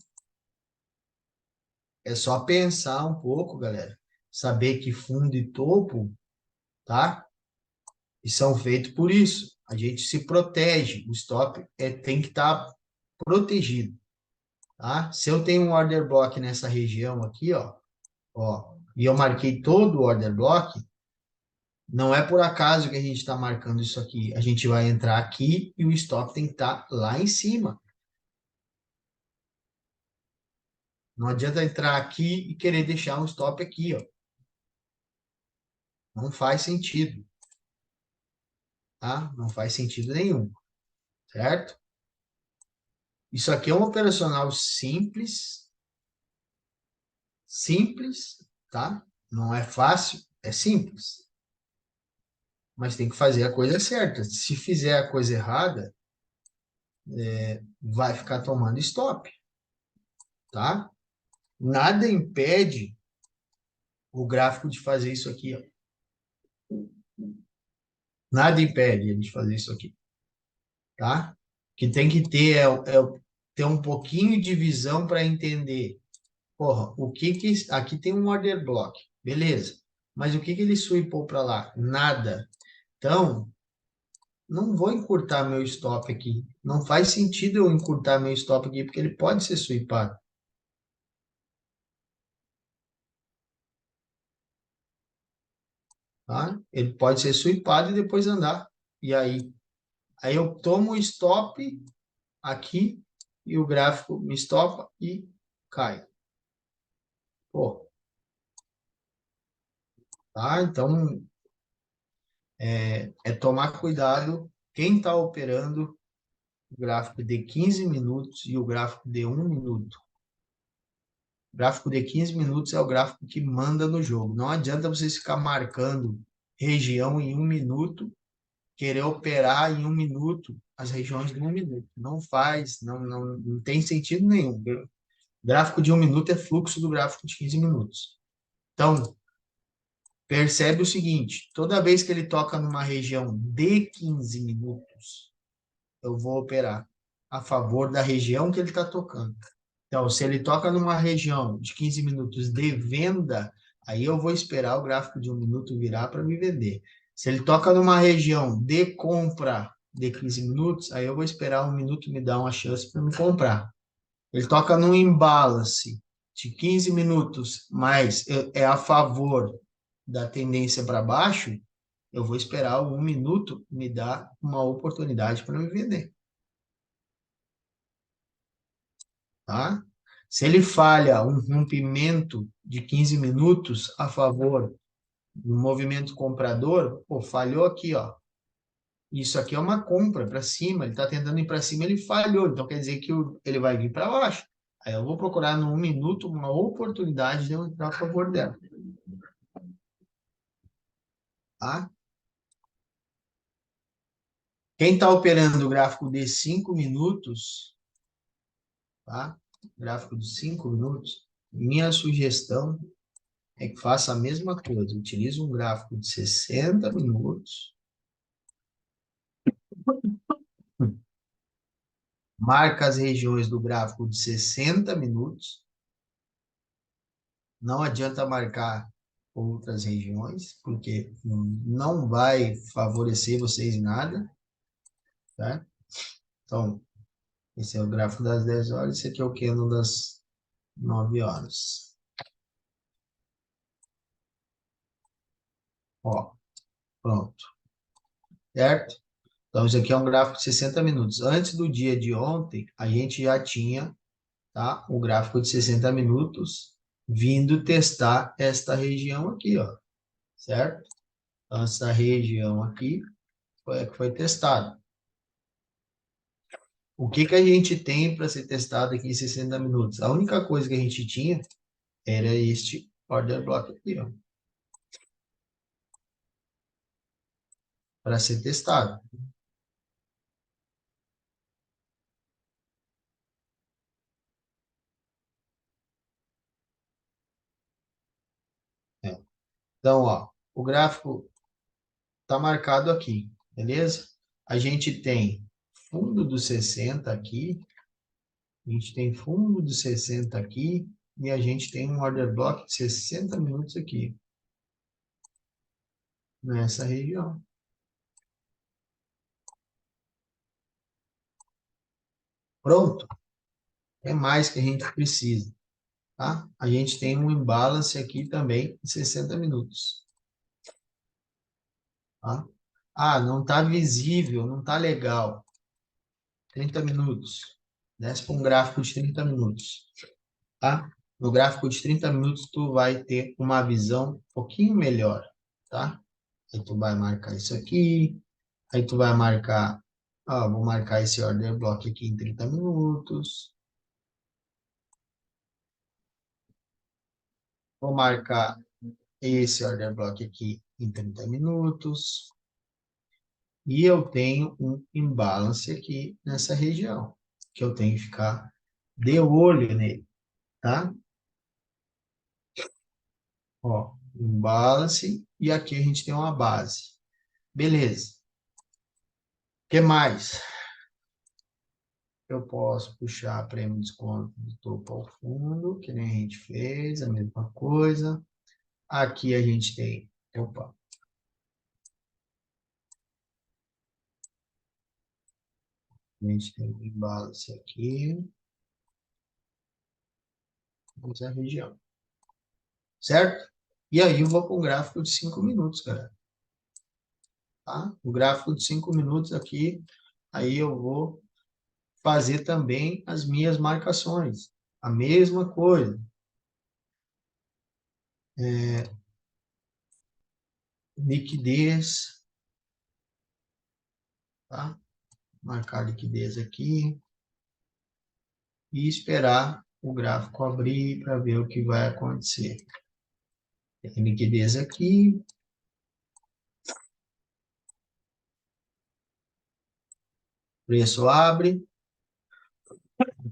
É só pensar um pouco, galera. Saber que fundo e topo, tá? E são feitos por isso. A gente se protege. O stop tem que estar protegido, tá? Se eu tenho um order block nessa região aqui, ó, e eu marquei todo o order block, não é por acaso que a gente está marcando isso aqui. A gente vai entrar aqui e o stop tem que estar lá em cima. Não adianta entrar aqui e querer deixar um stop aqui, ó. Não faz sentido, tá? Não faz sentido nenhum, certo? Isso aqui é um operacional simples, tá? Não é fácil, é simples. Mas tem que fazer a coisa certa. Se fizer a coisa errada, vai ficar tomando stop, tá? Nada impede o gráfico de fazer isso aqui, ó. Nada impede ele de fazer isso aqui, tá? O que tem que ter ter um pouquinho de visão para entender. Porra, aqui tem um order block, beleza? Mas o que ele sweepou para lá? Nada. Então, não vou encurtar meu stop aqui. Não faz sentido eu encurtar meu stop aqui, porque ele pode ser sweepado. Tá? Ele pode ser sweepado e depois andar. E aí eu tomo o stop aqui e o gráfico me estopa e cai. Pô, tá? Então, é tomar cuidado quem está operando o gráfico de 15 minutos e o gráfico de 1 minuto. O gráfico de 15 minutos é o gráfico que manda no jogo. Não adianta vocês ficar marcando região em 1 minuto, querer operar em 1 minuto as regiões de 1 minuto. Não faz, não tem sentido nenhum. O gráfico de 1 minuto é fluxo do gráfico de 15 minutos. Então, percebe o seguinte, toda vez que ele toca numa região de 15 minutos, eu vou operar a favor da região que ele está tocando. Então, se ele toca numa região de 15 minutos de venda, aí eu vou esperar o gráfico de 1 minuto virar para me vender. Se ele toca numa região de compra de 15 minutos, aí eu vou esperar 1 minuto me dar uma chance para me comprar. Ele toca num imbalance de 15 minutos, mas é a favor da tendência para baixo, eu vou esperar 1 minuto me dar uma oportunidade para me vender. Tá? Se ele falha um rompimento de 15 minutos a favor do movimento comprador, pô, falhou aqui, ó. Isso aqui é uma compra para cima, ele está tentando ir para cima, ele falhou, então quer dizer que ele vai vir para baixo. Aí eu vou procurar no 1 minuto uma oportunidade de eu entrar a favor dela. Tá? Quem está operando o gráfico de 5 minutos, tá? Gráfico de 5 minutos, minha sugestão é que faça a mesma coisa. Utilize um gráfico de 60 minutos, marca as regiões do gráfico de 60 minutos. Não adianta marcar outras regiões, porque não vai favorecer vocês em nada, tá? Então, esse é o gráfico das 10 horas, esse aqui é o candle das 9 horas. Ó, pronto. Certo? Então, isso aqui é um gráfico de 60 minutos. Antes do dia de ontem, a gente já tinha, tá, o gráfico de 60 minutos vindo testar esta região aqui, ó. Certo? Então, essa região aqui foi a que foi testada. O que que a gente tem para ser testado aqui em 60 minutos? A única coisa que a gente tinha era este order block aqui, ó, para ser testado. É. Então, ó, o gráfico está marcado aqui, beleza? A gente tem fundo dos 60 aqui, a gente tem fundo dos 60 aqui, e a gente tem um order block de 60 minutos aqui, nessa região. Pronto. É mais que a gente precisa. tá? A gente tem um imbalance aqui também em 60 minutos, tá? Ah, não está visível, não está legal. 30 minutos. Desce para um gráfico de 30 minutos, tá? No gráfico de 30 minutos, tu vai ter uma visão um pouquinho melhor, tá? Aí tu vai marcar isso aqui, aí tu vai marcar, ó, vou marcar esse order block aqui em 30 minutos, vou marcar esse order block aqui em 30 minutos, e eu tenho um imbalance aqui nessa região, que eu tenho que ficar de olho nele, tá? Ó, um balance, e aqui a gente tem uma base. Beleza. O que mais? Eu posso puxar prêmio de desconto do topo ao fundo, que nem a gente fez, a mesma coisa. Aqui a gente tem, opa, a gente tem um imbalance aqui, nessa região. Certo? E aí eu vou para um gráfico de 5 minutos, galera. Tá? O gráfico de 5 minutos aqui, aí eu vou fazer também as minhas marcações. A mesma coisa. Liquidez, tá? Marcar liquidez aqui e esperar o gráfico abrir para ver o que vai acontecer. Tem liquidez aqui, preço abre,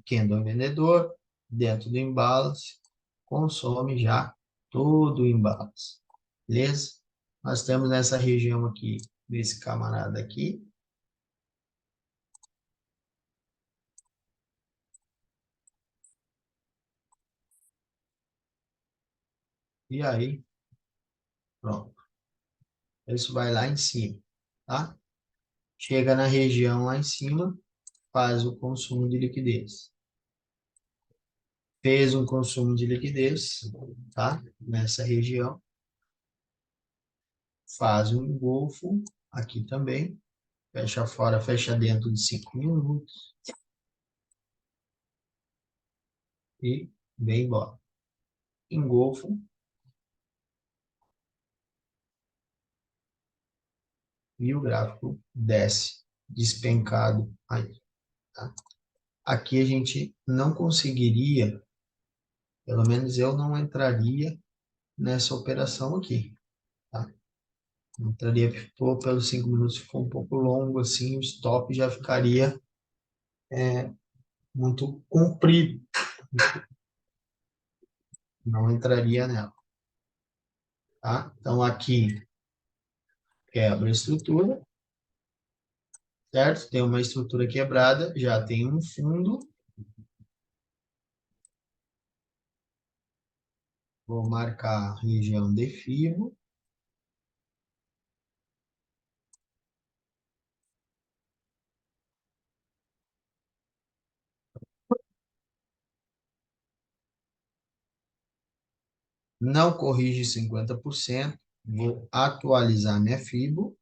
candle vendedor, dentro do imbalance, consome já todo o imbalance, beleza? Nós temos nessa região aqui, desse camarada aqui, e aí, pronto. Isso vai lá em cima, tá? Chega na região lá em cima, faz o consumo de liquidez. Fez um consumo de liquidez, tá? Nessa região, faz um engolfo aqui também, fecha fora, fecha dentro de 5 minutos e vem embora. Engolfo e o gráfico desce, despencado aí, tá? Aqui a gente não conseguiria, pelo menos eu não entraria nessa operação aqui, tá? Não entraria, ficou pelos 5 minutos, ficou um pouco longo assim, o stop já ficaria muito comprido, não entraria nela, tá? Então aqui quebra a estrutura, certo? Tem uma estrutura quebrada, já tem um fundo. Vou marcar a região de FIBO. Não corrige 50%. Vou atualizar minha FIBO.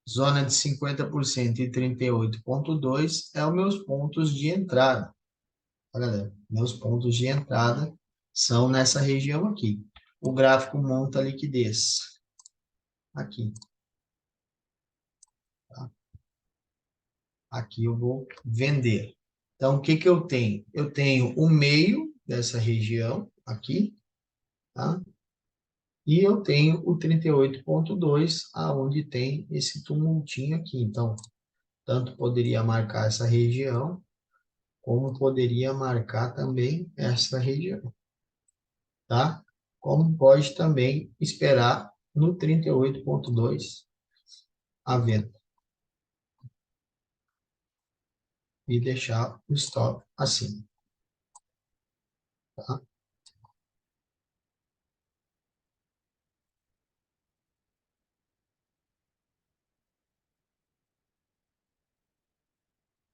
Zona de 50% e 38,2 é os meus pontos de entrada. Tá, galera? Meus pontos de entrada são nessa região aqui. O gráfico monta a liquidez. Aqui. Tá? Aqui eu vou vender. Então, o que que eu tenho? Eu tenho o meio dessa região aqui, tá? E eu tenho o 38,2, aonde tem esse tumultinho aqui. Então, tanto poderia marcar essa região, como poderia marcar também essa região, tá? Como pode também esperar no 38,2 a venda e deixar o stop assim, tá?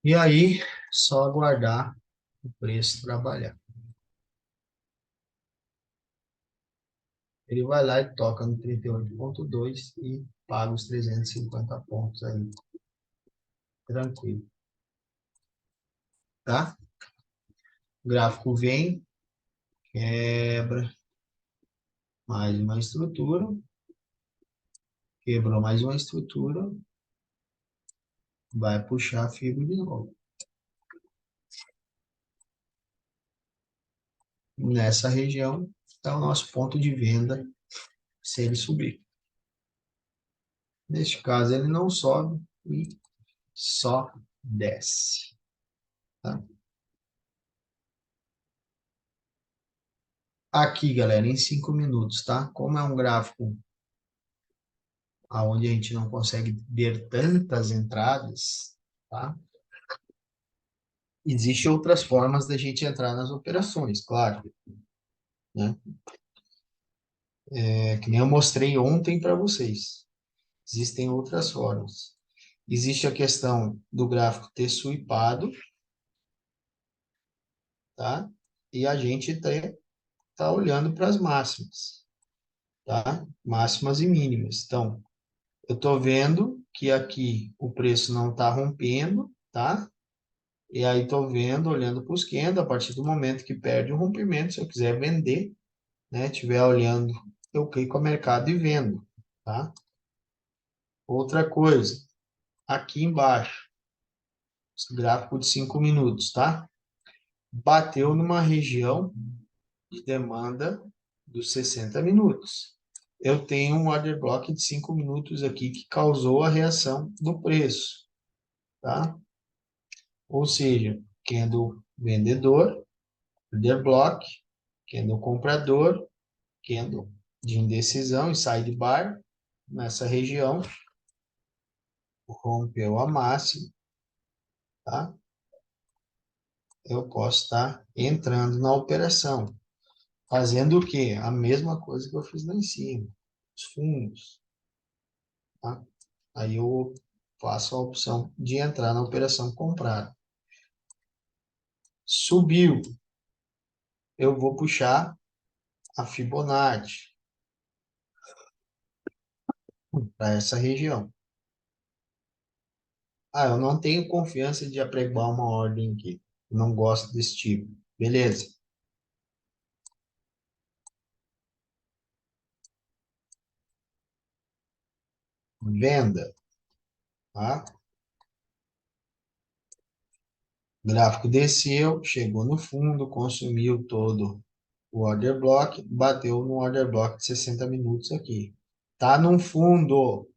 E aí, só aguardar o preço trabalhar. ele vai lá e toca no 38,2 e paga os 350 pontos aí. Tranquilo. Tá? O gráfico vem, quebra mais uma estrutura, quebrou mais uma estrutura, vai puxar a fibra de novo. Nessa região está o nosso ponto de venda se ele subir. Neste caso, ele não sobe e só desce. Tá? Aqui, galera, em 5 minutos, tá? Como é um gráfico onde a gente não consegue ver tantas entradas, tá? Existem outras formas da gente entrar nas operações, claro, né? Que nem eu mostrei ontem para vocês. Existem outras formas. Existe a questão do gráfico ter sweepado, tá? E a gente tá olhando para as máximas, tá? Máximas e mínimas. Então, eu estou vendo que aqui o preço não está rompendo, tá? E aí estou vendo, olhando para os candles, a partir do momento que perde o rompimento, se eu quiser vender, né? Estiver olhando, eu clico no mercado e vendo, tá? Outra coisa, aqui embaixo, esse gráfico de 5 minutos, tá? Bateu numa região de demanda dos 60 minutos. Eu tenho um order block de 5 minutos aqui que causou a reação do preço, tá? Ou seja, candle vendedor, order block, candle comprador, candle de indecisão e sidebar nessa região, rompeu a máxima, tá? Eu posso estar entrando na operação. Fazendo o quê? A mesma coisa que eu fiz lá em cima. Os fundos, tá? Aí eu faço a opção de entrar na operação comprada. Subiu, eu vou puxar a Fibonacci para essa região. Ah, eu não tenho confiança de apregoar uma ordem aqui. Não gosto desse tipo. Beleza. Venda, tá? O gráfico desceu, chegou no fundo, consumiu todo o order block, bateu no order block de 60 minutos aqui. Tá no fundo.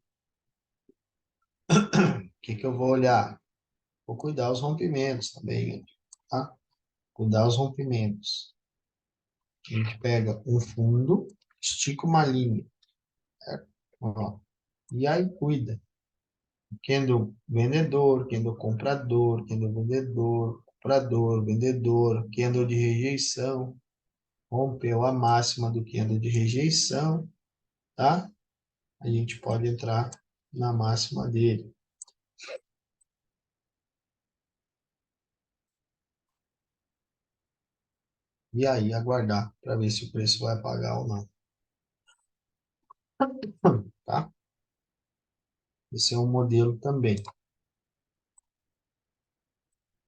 O que que eu vou olhar? Vou cuidar os rompimentos também, tá? Cuidar os rompimentos. A gente pega um fundo, estica uma linha, certo? Ó, e aí cuida. Candle vendedor, candle comprador, candle vendedor, comprador, vendedor, candle de rejeição, rompeu a máxima do candle de rejeição, tá? A gente pode entrar na máxima dele. E aí aguardar para ver se o preço vai pagar ou não, tá? Esse é um modelo também.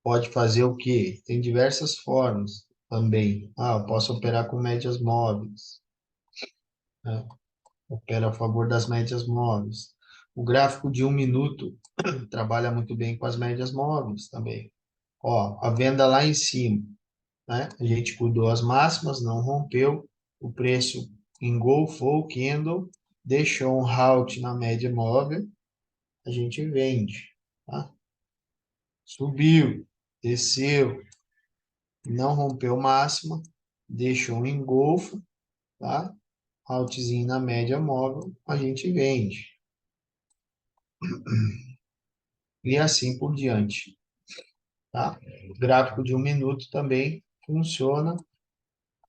Pode fazer o quê? Tem diversas formas também. Ah, eu posso operar com médias móveis, né? Opera a favor das médias móveis. O gráfico de 1 minuto trabalha muito bem com as médias móveis também. Ó, a venda lá em cima, né? A gente cuidou as máximas, não rompeu, o preço engolfou o candle, deixou um halt na média móvel, a gente vende, tá? Subiu, desceu, não rompeu máxima, deixou um engolfo, tá? Haltzinho na média móvel, a gente vende. E assim por diante, tá? O gráfico de 1 minuto também funciona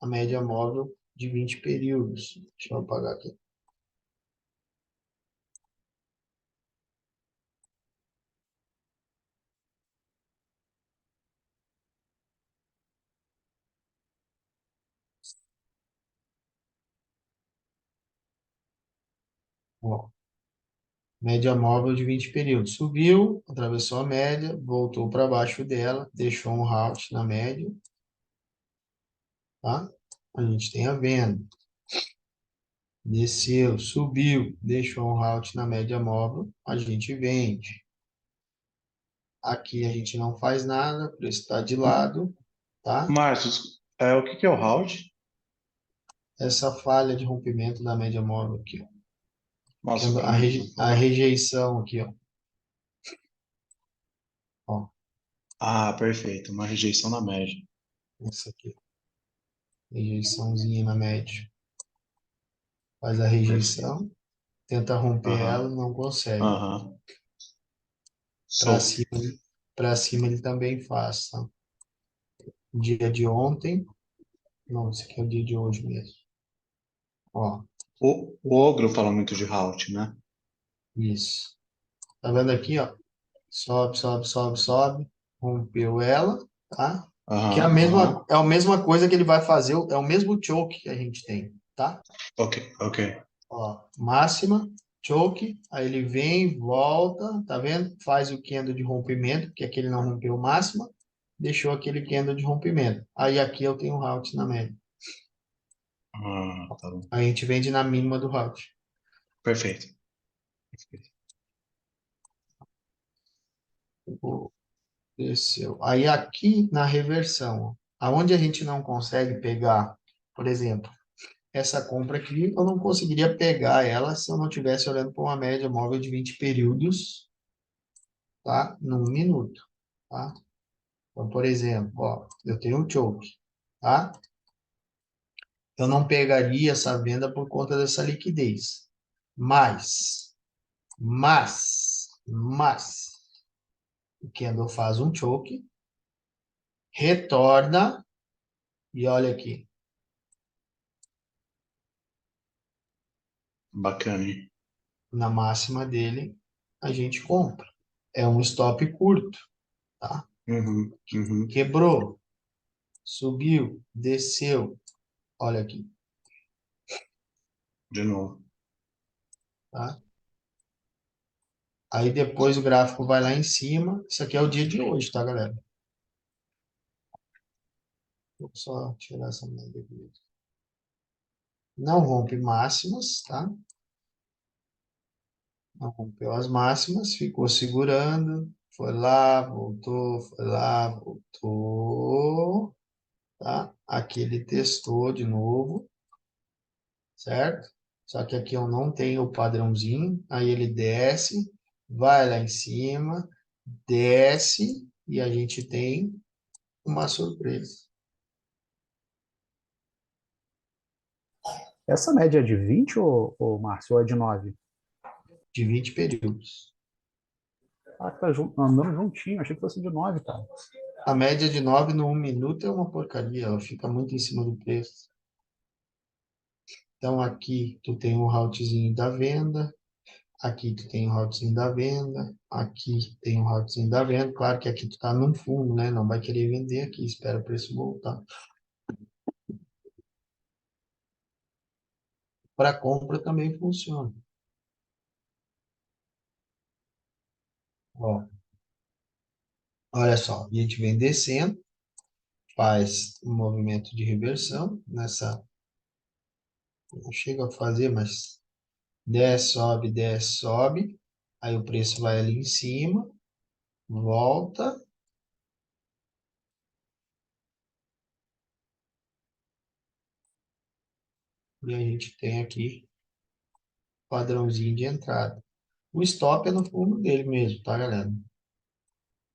a média móvel de 20 períodos. Deixa eu apagar aqui. Ó, média móvel de 20 períodos. Subiu, atravessou a média, voltou para baixo dela, deixou um halt na média, tá? A gente tem a venda. Desceu, subiu, deixou um halt na média móvel, a gente vende. Aqui a gente não faz nada, o preço está de lado, tá? Márcio, o que que é o round? Essa falha de rompimento da média móvel aqui, ó. Mostra para A, mim, por a favor. rejeição aqui, ó. Ó, Ah, perfeito. Uma rejeição na média. essa aqui. Rejeiçãozinha na média. Faz a rejeição, tenta romper ela, Aham, não consegue. aham. Para Sou. cima, para cima ele também faz, tá? Dia de ontem, não, esse aqui é o dia de hoje mesmo. Ó, O ogro fala muito de halt, né? isso. Tá vendo aqui, ó? Sobe, sobe, sobe, sobe. Rompeu ela, tá? Que Aham, aham. é a mesma coisa que ele vai fazer, é o mesmo choke que a gente tem, tá? Ok, ok. Ó, máxima, choke, aí ele vem, volta, tá vendo? Faz o candle de rompimento, porque aqui ele não rompeu máxima, deixou aquele candle de rompimento. Aí aqui eu tenho um rout na média. Ah, tá bom. Aí a gente vende na mínima do rout. Perfeito. Desceu. Aí aqui na reversão, ó, aonde a gente não consegue pegar, por exemplo, essa compra aqui, eu não conseguiria pegar ela se eu não estivesse olhando para uma média móvel de 20 períodos, tá? Num minuto, tá? Então, por exemplo, ó, eu tenho um choke, tá? Eu não pegaria essa venda por conta dessa liquidez. Mas, o candle faz um choke, retorna e olha aqui, Bacana, hein? na máxima dele, a gente compra. É um stop curto, tá? Uhum, uhum. Quebrou, subiu, desceu, olha aqui, De novo. tá? Aí depois o gráfico vai lá em cima. Isso aqui é o dia de hoje, tá, galera? Vou só tirar essa média aqui. Não rompe máximas, tá? Não rompeu as máximas, ficou segurando, foi lá, voltou, tá? Aqui ele testou de novo, certo? Só que aqui eu não tenho o padrãozinho, aí ele desce, vai lá em cima, desce, e a gente tem uma surpresa. Essa média é de 20, Márcio, ou é de 9? De 20 períodos. Ah, tá andando juntinho, achei que fosse de 9, cara. A média de 9 no 1 minuto é uma porcaria, ela fica muito em cima do preço. Então, aqui tu tem um routzinho da venda, aqui tu tem um routzinho da venda, aqui tem um routzinho da venda. Claro que aqui tu tá num fundo, né? Não vai querer vender aqui, espera o preço voltar. Para compra também funciona. Ó, olha só, a gente vem descendo, faz um movimento de reversão nessa. Não chega a fazer, mas desce, sobe. Aí o preço vai ali em cima, volta. E a gente tem aqui padrãozinho de entrada. O stop é no fundo dele mesmo, tá, galera?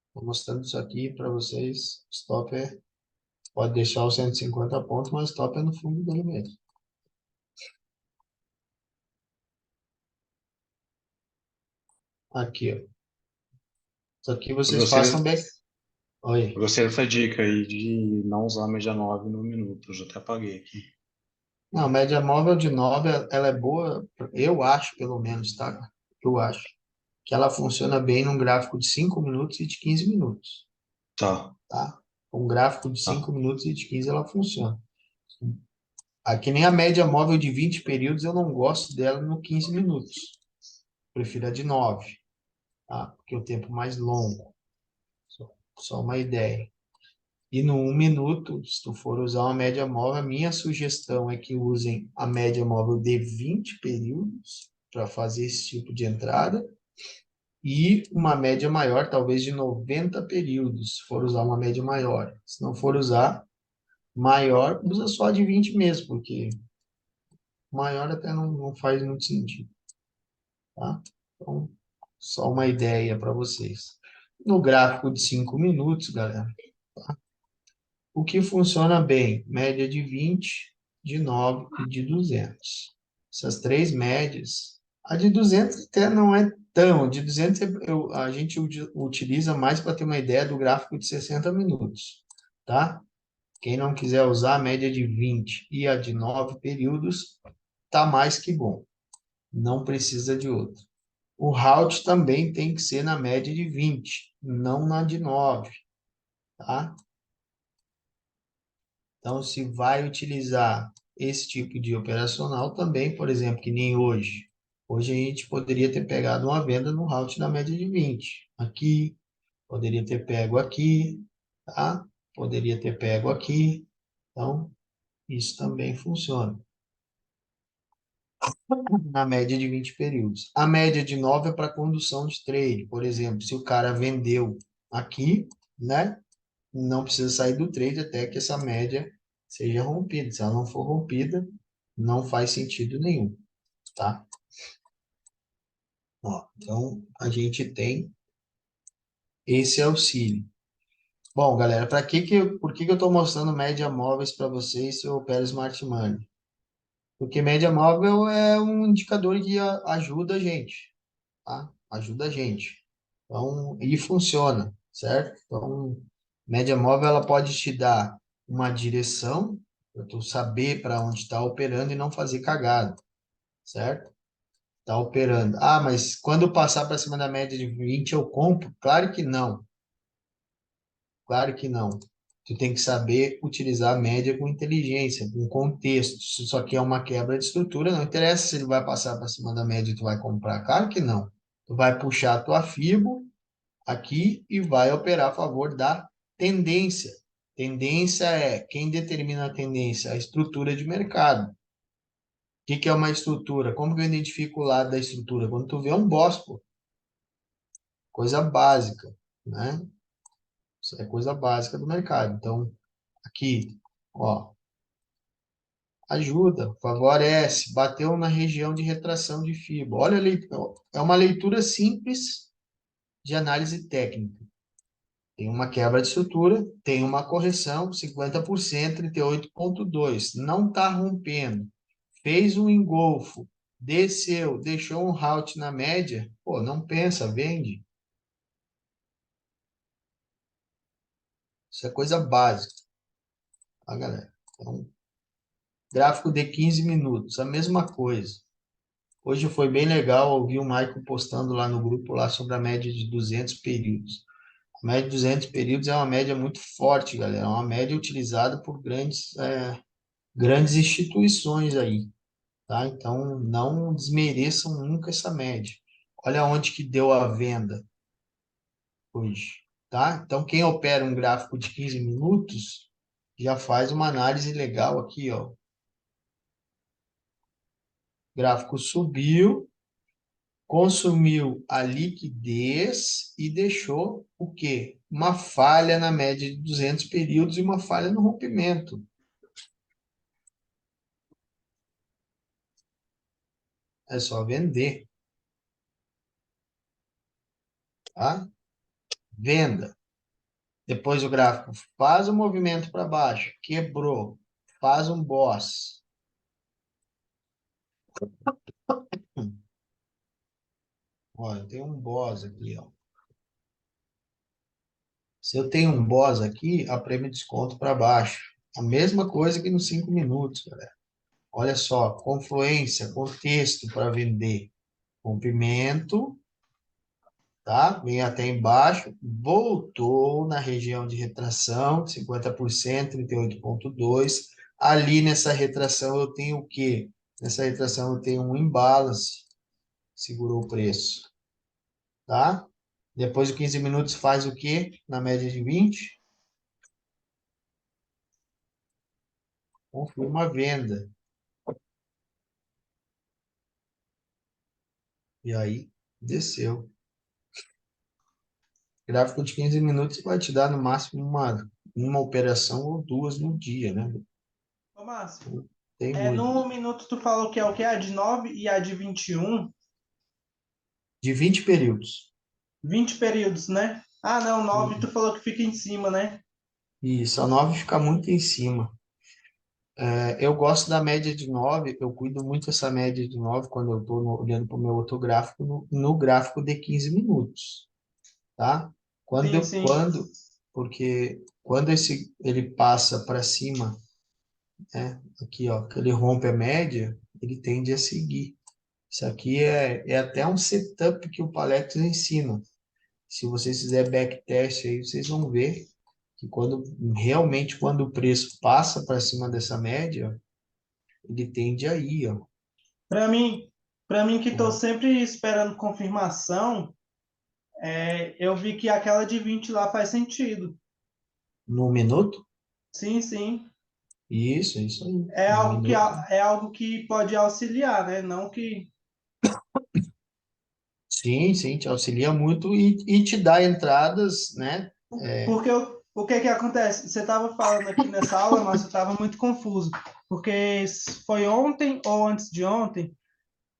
Estou mostrando isso aqui para vocês. Stop pode deixar os 150 pontos, mas stop é no fundo dele mesmo. Aqui, ó. Isso aqui Eu vocês gostei, façam bem. eu Oi. gostei dessa dica aí de não usar a média 9 no minuto. Eu já até apaguei aqui. Não, média móvel de 9, ela é boa, eu acho, pelo menos, tá? Eu acho. Que ela funciona bem num gráfico de 5 minutos e de 15 minutos, Tá, tá? Um gráfico de tá. 5 minutos e de 15 ela funciona. Aqui nem a média móvel de 20 períodos, eu não gosto dela no 15 minutos. Prefiro a de 9, tá? Porque o tempo mais longo. Só uma ideia. E no 1 minuto, se tu for usar uma média móvel, a minha sugestão é que usem a média móvel de 20 períodos para fazer esse tipo de entrada e uma média maior, talvez de 90 períodos, se for usar uma média maior. Se não for usar maior, usa só de 20 mesmo, porque maior até não faz muito sentido, tá? Então, só uma ideia para vocês. No gráfico de 5 minutos, galera, o que funciona bem? Média de 20, de 9 e de 200. Essas três médias. A de 200 até não é tão. De 200 a gente utiliza mais para ter uma ideia do gráfico de 60 minutos. Tá? Quem não quiser usar a média de 20 e a de 9 períodos, tá mais que bom. Não precisa de outro. O halt também tem que ser na média de 20, não na de 9. Tá? Então, se vai utilizar esse tipo de operacional também, por exemplo, que nem hoje. Hoje a gente poderia ter pegado uma venda no route da média de 20. Aqui, poderia ter pego aqui, tá? Poderia ter pego aqui. Então, isso também funciona. Na média de 20 períodos. A média de 9 é para condução de trade. Por exemplo, se o cara vendeu aqui, né? Não precisa sair do trade até que essa média seja rompida. Se ela não for rompida, não faz sentido nenhum, tá? Ó, então, a gente tem esse auxílio. Bom, galera, por que eu estou mostrando média móveis para vocês se eu opero Smart Money? Porque média móvel é um indicador que ajuda a gente, tá? Ajuda a gente. Então, e funciona, certo? Então, média móvel, ela pode te dar uma direção, para tu saber para onde está operando e não fazer cagada, certo? Está operando. Ah, mas quando eu passar para cima da média de 20 eu compro? Claro que não. Claro que não. Tu tem que saber utilizar a média com inteligência, com contexto. Se isso aqui é uma quebra de estrutura, não interessa se ele vai passar para cima da média e tu vai comprar. Claro que não. Tu vai puxar a tua FIBO aqui e vai operar a favor da tendência. Tendência é quem determina a tendência? A estrutura de mercado. O que é uma estrutura? Como que eu identifico o lado da estrutura? Quando tu vê um bósforo, coisa básica, né? Isso é coisa básica do mercado. Então, aqui, ó, ajuda, favorece, bateu na região de retração de fibra. Olha, é uma leitura simples de análise técnica. Tem uma quebra de estrutura, tem uma correção, 50%, 38,2. Não está rompendo. Fez um engolfo, desceu, deixou um halt na média. Pô, não pensa, vende. Isso é coisa básica, tá, galera? Então, gráfico de 15 minutos, a mesma coisa. Hoje foi bem legal ouvir o Michael postando lá no grupo lá sobre a média de 200 períodos. A média de 200 períodos é uma média muito forte, galera. É uma média utilizada por grandes instituições aí, tá? Então, não desmereçam nunca essa média. Olha onde que deu a venda hoje, tá? Então, quem opera um gráfico de 15 minutos já faz uma análise legal aqui, ó. O gráfico subiu, consumiu a liquidez e deixou o quê? Uma falha na média de 200 períodos e uma falha no rompimento. É só vender, tá? Venda. Depois o gráfico faz um movimento para baixo, quebrou, faz um boss. Olha, tem um boss aqui, ó. Se eu tenho um boss aqui, a prêmio desconto para baixo. A mesma coisa que nos 5 minutos, galera. Olha só, confluência, contexto para vender. Rompimento, tá? Vem até embaixo, voltou na região de retração, 50%, 38,2%. Ali nessa retração eu tenho o quê? Nessa retração eu tenho um imbalance, segurou o preço, tá? Depois de 15 minutos faz o quê? Na média de 20? Confirma a venda. E aí, desceu. Gráfico de 15 minutos vai te dar no máximo uma operação ou duas no dia, né? Ô, Márcio, Tem muito. no minuto tu falou que é o quê? A de 9 e a de 21? De 20 períodos. 20 períodos, né? Ah, não, 9 tu falou que fica em cima, né? Isso, a 9 fica muito em cima. Eu gosto da média de 9, eu cuido muito dessa média de 9 quando eu estou olhando para o meu outro gráfico, no gráfico de 15 minutos, tá? Sim, Quando, sim. quando, porque quando ele passa para cima, né? Aqui, ó, que ele rompe a média, ele tende a seguir. Isso aqui é até um setup que o Palex ensina. Se vocês fizerem backtest aí, vocês vão ver que quando o preço passa para cima dessa média, ele tende a ir, ó. Para mim que estou Ó, sempre esperando confirmação, eu vi que aquela de 20 lá faz sentido. no minuto? Sim, sim. Isso aí. É No algo que, minuto. é algo que pode auxiliar, né? Não que. Sim, sim, te auxilia muito e te dá entradas, né? Porque o que que acontece? Você estava falando aqui nessa aula, mas eu estava muito confuso. Porque foi ontem ou antes de ontem,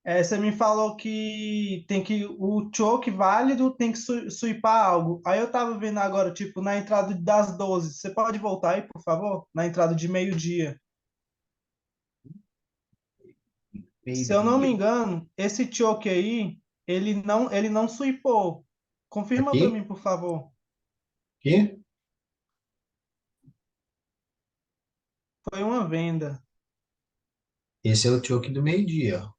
você me falou que tem que o choke válido tem que suipar algo. Aí eu estava vendo agora, tipo, na entrada das 12. Você pode voltar aí, por favor? Na entrada de meio-dia. Se eu não me Meio-dia. engano, esse choke aí, ele não suipou. Confirma para Aqui? mim, por favor. Aqui? Foi uma venda. Esse é o choke do meio-dia, ó.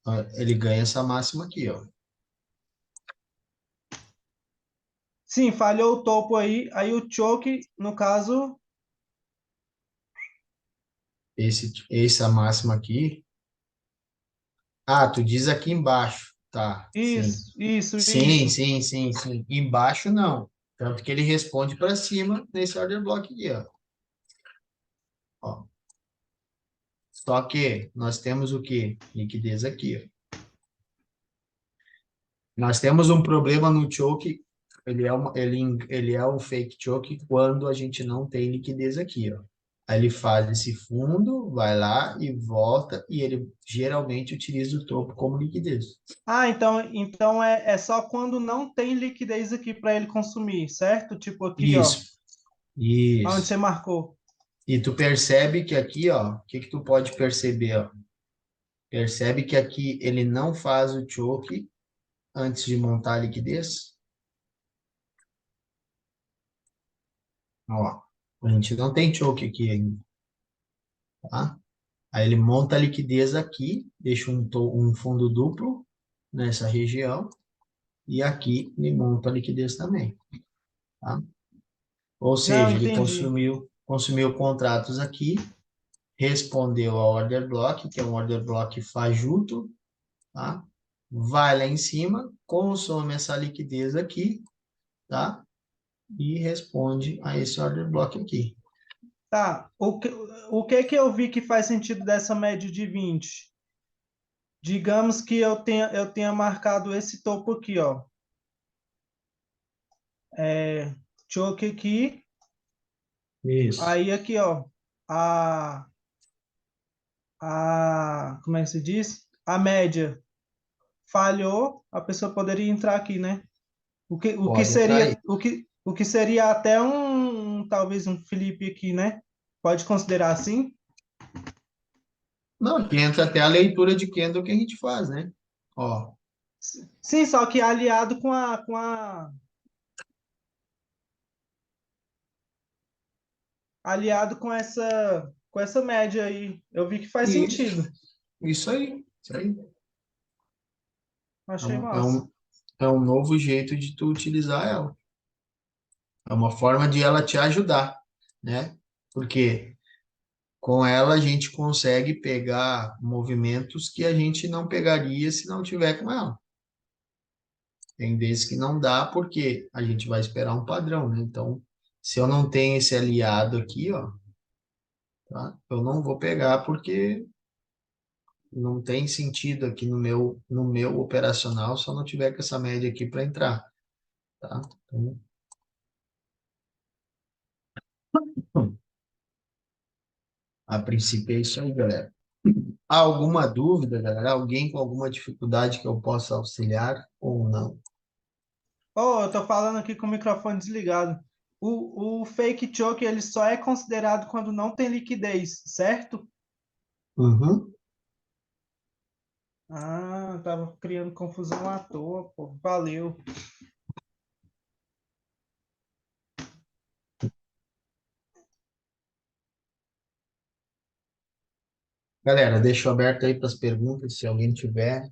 Ó, ele ganha essa máxima aqui, ó. Sim, falhou o topo aí. Aí o choke, no caso, Essa máxima aqui. Ah, tu diz aqui embaixo. Tá, sim. isso, isso, Sim, isso. sim, sim, sim. Embaixo não. Tanto que ele responde para cima nesse order block aqui, ó. Ó. Só que nós temos o quê? Liquidez aqui, ó. Nós temos um problema no choke, ele é um fake choke quando a gente não tem liquidez aqui, ó. Aí ele faz esse fundo, vai lá e volta, e ele geralmente utiliza o topo como liquidez. Ah, então é só quando não tem liquidez aqui para ele consumir, certo? Tipo aqui, ó, Isso, onde você isso. marcou. E tu percebe que aqui, ó, o que que tu pode perceber, ó? Percebe que aqui ele não faz o choke antes de montar a liquidez? Ó, a gente não tem choke aqui ainda, tá? Aí ele monta a liquidez aqui, deixa um fundo duplo nessa região, e aqui ele monta a liquidez também, tá? Ou Não, seja, ele entendi. consumiu contratos aqui, respondeu ao order block, que é um order block fajuto, tá? Vai lá em cima, consome essa liquidez aqui, tá? E responde a esse order block aqui. Tá, o que eu vi que faz sentido dessa média de 20? Digamos que eu tenha marcado esse topo aqui, ó. Choke aqui, Isso. aí aqui, ó, a, como é que se diz? A média falhou, a pessoa poderia entrar aqui, né? O que Pode entrar aí. seria, o que seria até talvez um Felipe aqui, né? Pode considerar assim? Não, que entra até a leitura de candle que a gente faz, né? Ó, Sim, só que aliado aliado com essa média aí. Eu vi que faz isso, sentido. isso aí, isso aí. É Achei um, é massa. um, é um novo jeito de tu utilizar ela. É uma forma de ela te ajudar, né? Porque Com ela, a gente consegue pegar movimentos que a gente não pegaria se não tiver com ela. Tem vezes que não dá, porque a gente vai esperar um padrão, né? Então, se eu não tenho esse aliado aqui, ó, tá? Eu não vou pegar porque não tem sentido aqui no meu operacional se eu não tiver com essa média aqui para entrar, tá? Então, a princípio é isso aí, galera. Há alguma dúvida, galera? Alguém com alguma dificuldade que eu possa auxiliar ou não? Oh, eu tô falando aqui com o microfone desligado. O fake choke ele só é considerado quando não tem liquidez, certo? Uhum. Ah, tava criando confusão à toa, pô. Valeu. Galera, deixo aberto aí para as perguntas, se alguém tiver.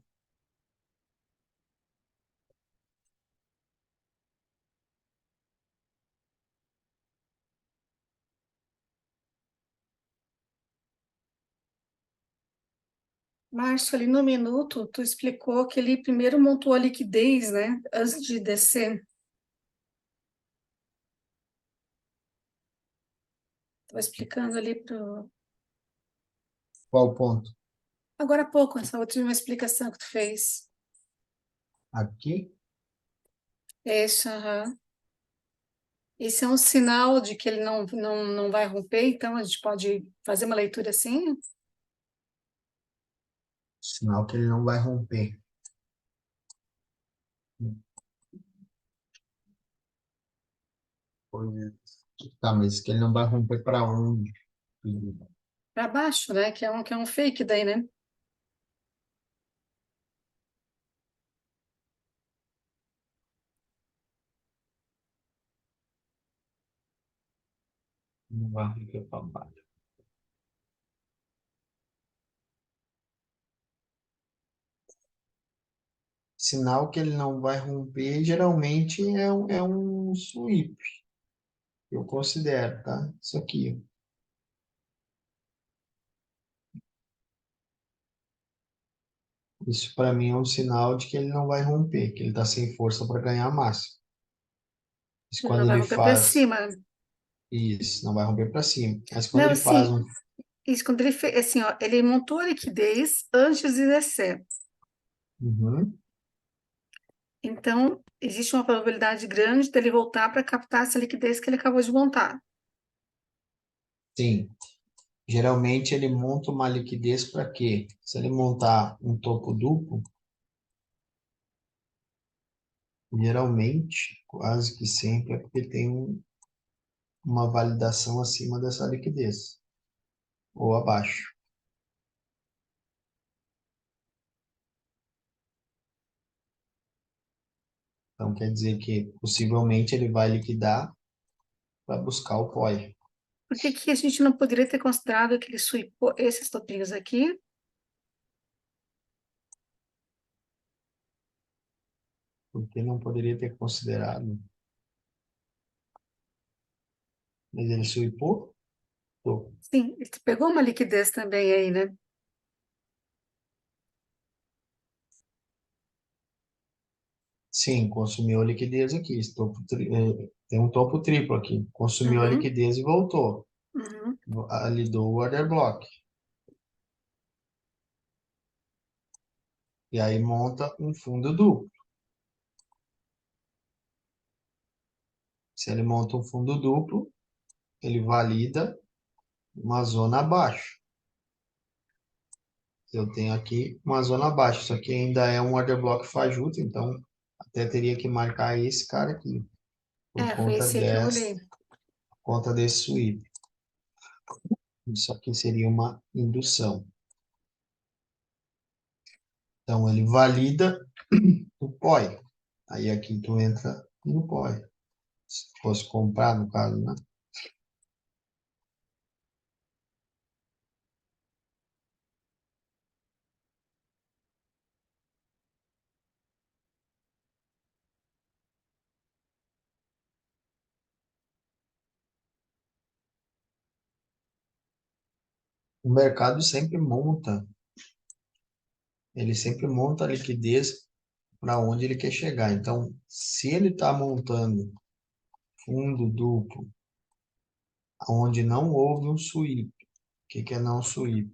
Márcio, ali no minuto, tu explicou que ele primeiro montou a liquidez, né? Antes de descer. Estava explicando ali pro... Qual o ponto? Agora há pouco, essa última explicação que tu fez. Aqui? Isso, aham. Isso é um sinal de que ele não vai romper, então a gente pode fazer uma leitura assim? Sinal que ele não vai romper. Tá, mas que ele não vai romper para onde? Para baixo, né? Que é um fake daí, né? Não vai romper para baixo. Sinal que ele não vai romper, geralmente é um sweep, eu considero, tá? Isso aqui, ó. Isso para mim é um sinal de que ele não vai romper, que ele está sem força para ganhar massa. Mas Ele quando não vai ele romper para faz cima. isso, não vai romper para cima. Mas quando Não, ele faz assim, um. isso quando ele fez, assim, ó, ele montou a liquidez antes de descer. Uhum, Então, existe uma probabilidade grande dele voltar para captar essa liquidez que ele acabou de montar. sim. Geralmente ele monta uma liquidez para quê? Se ele montar um topo duplo, geralmente, quase que sempre, é porque tem uma validação acima dessa liquidez, ou abaixo. Então, quer dizer que possivelmente ele vai liquidar para buscar o POI, Por que que a gente não poderia ter considerado que ele swipou esses topinhos aqui? porque não poderia ter considerado. Mas ele swipou? Tô. Sim, ele pegou uma liquidez também aí, né? Sim, consumiu a liquidez aqui. Tem um topo triplo aqui. Consumiu a Uhum, liquidez e voltou. uhum. Lidou o order block. E aí monta um fundo duplo. Se ele monta um fundo duplo, ele valida uma zona abaixo. Eu tenho aqui uma zona abaixo. Isso aqui ainda é um order block fajuto, então até teria que marcar esse cara aqui, por É, foi conta esse aí que eu olhei. desse sweep. Isso aqui seria uma indução. Então, ele valida o POI. Aí aqui tu entra no POI. Se fosse comprar, no caso, né? o mercado sempre monta, ele sempre monta a liquidez para onde ele quer chegar. Então, se ele está montando fundo duplo, onde não houve um sweep, o que é não sweep?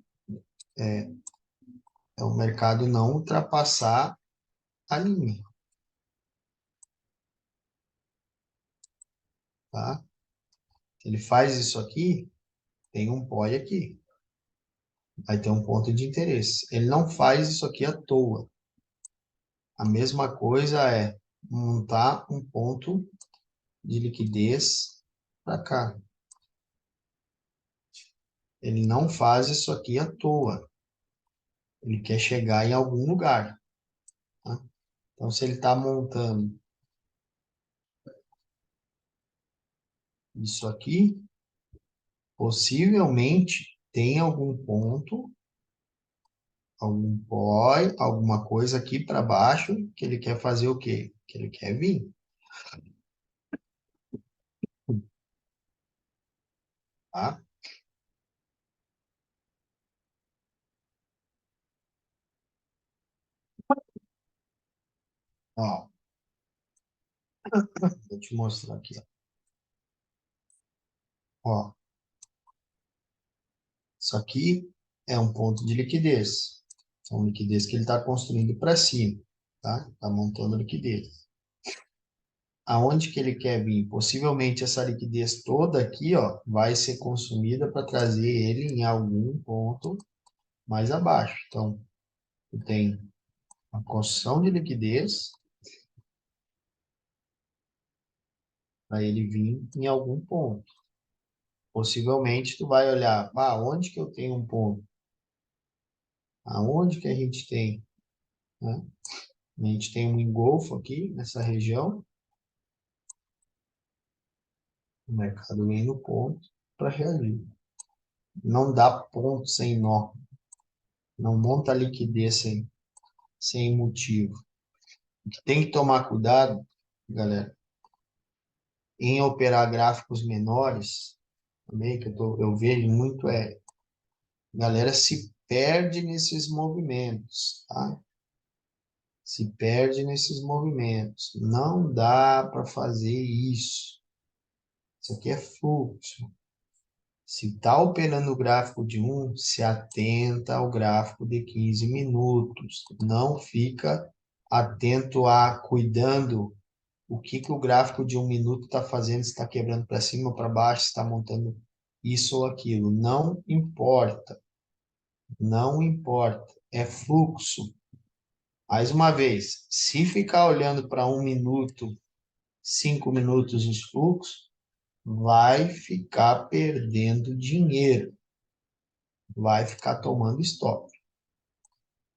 É o mercado não ultrapassar a linha, tá? Ele faz isso aqui, tem um POI aqui, vai ter um ponto de interesse. Ele não faz isso aqui à toa. A mesma coisa é montar um ponto de liquidez para cá. Ele não faz isso aqui à toa. Ele quer chegar em algum lugar, tá? Então, se ele está montando isso aqui, possivelmente tem algum ponto, algum POI, alguma coisa aqui para baixo que ele quer fazer o quê? Que ele quer vir. Tá? Ó, vou te mostrar aqui. Ó, isso aqui é um ponto de liquidez. São liquidez que ele está construindo para cima, tá? Está montando liquidez. Aonde que ele quer vir? Possivelmente essa liquidez toda aqui, ó, vai ser consumida para trazer ele em algum ponto mais abaixo. Então, tem a construção de liquidez para ele vir em algum ponto. Possivelmente tu vai olhar, onde que eu tenho um ponto? Aonde que a gente tem, né? A gente tem um engolfo aqui nessa região. O mercado vem no ponto para reagir. Não dá ponto sem nó. Não monta liquidez sem motivo. O que tem que tomar cuidado, galera, em operar gráficos menores, também, que eu vejo muito, a galera se perde nesses movimentos, tá? Se perde nesses movimentos. Não dá para fazer isso. Isso aqui é fluxo. Se está operando o gráfico de 1, se atenta ao gráfico de 15 minutos. Não fica atento cuidando o que o gráfico de 1 minuto está fazendo, se está quebrando para cima ou para baixo, se está montando isso ou aquilo. Não importa. Não importa. É fluxo. Mais uma vez, se ficar olhando para 1 minuto, 5 minutos os fluxos, vai ficar perdendo dinheiro. Vai ficar tomando stop.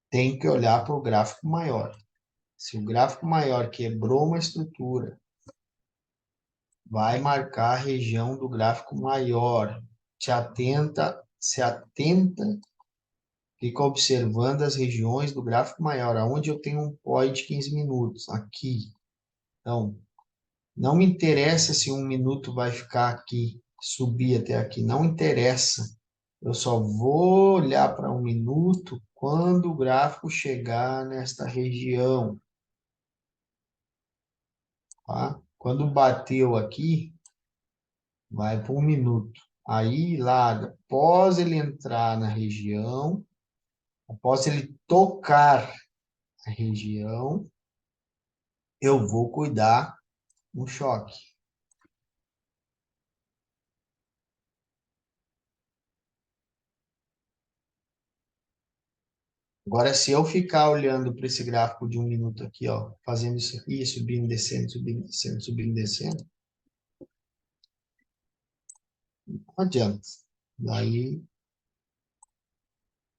Tem que olhar para o gráfico maior. Se o gráfico maior quebrou uma estrutura, vai marcar a região do gráfico maior. Se atenta, fica observando as regiões do gráfico maior, aonde eu tenho um POI de 15 minutos, aqui. Então, não me interessa se 1 minuto vai ficar aqui, subir até aqui, não interessa. Eu só vou olhar para 1 minuto quando o gráfico chegar nesta região. Tá? Quando bateu aqui, vai para 1 minuto. Aí, lá, após ele entrar na região, após ele tocar a região, eu vou cuidar no choque. Agora, se eu ficar olhando para esse gráfico de 1 minuto aqui, ó, fazendo isso aqui, subindo, descendo, subindo, descendo, subindo, descendo, não adianta. Daí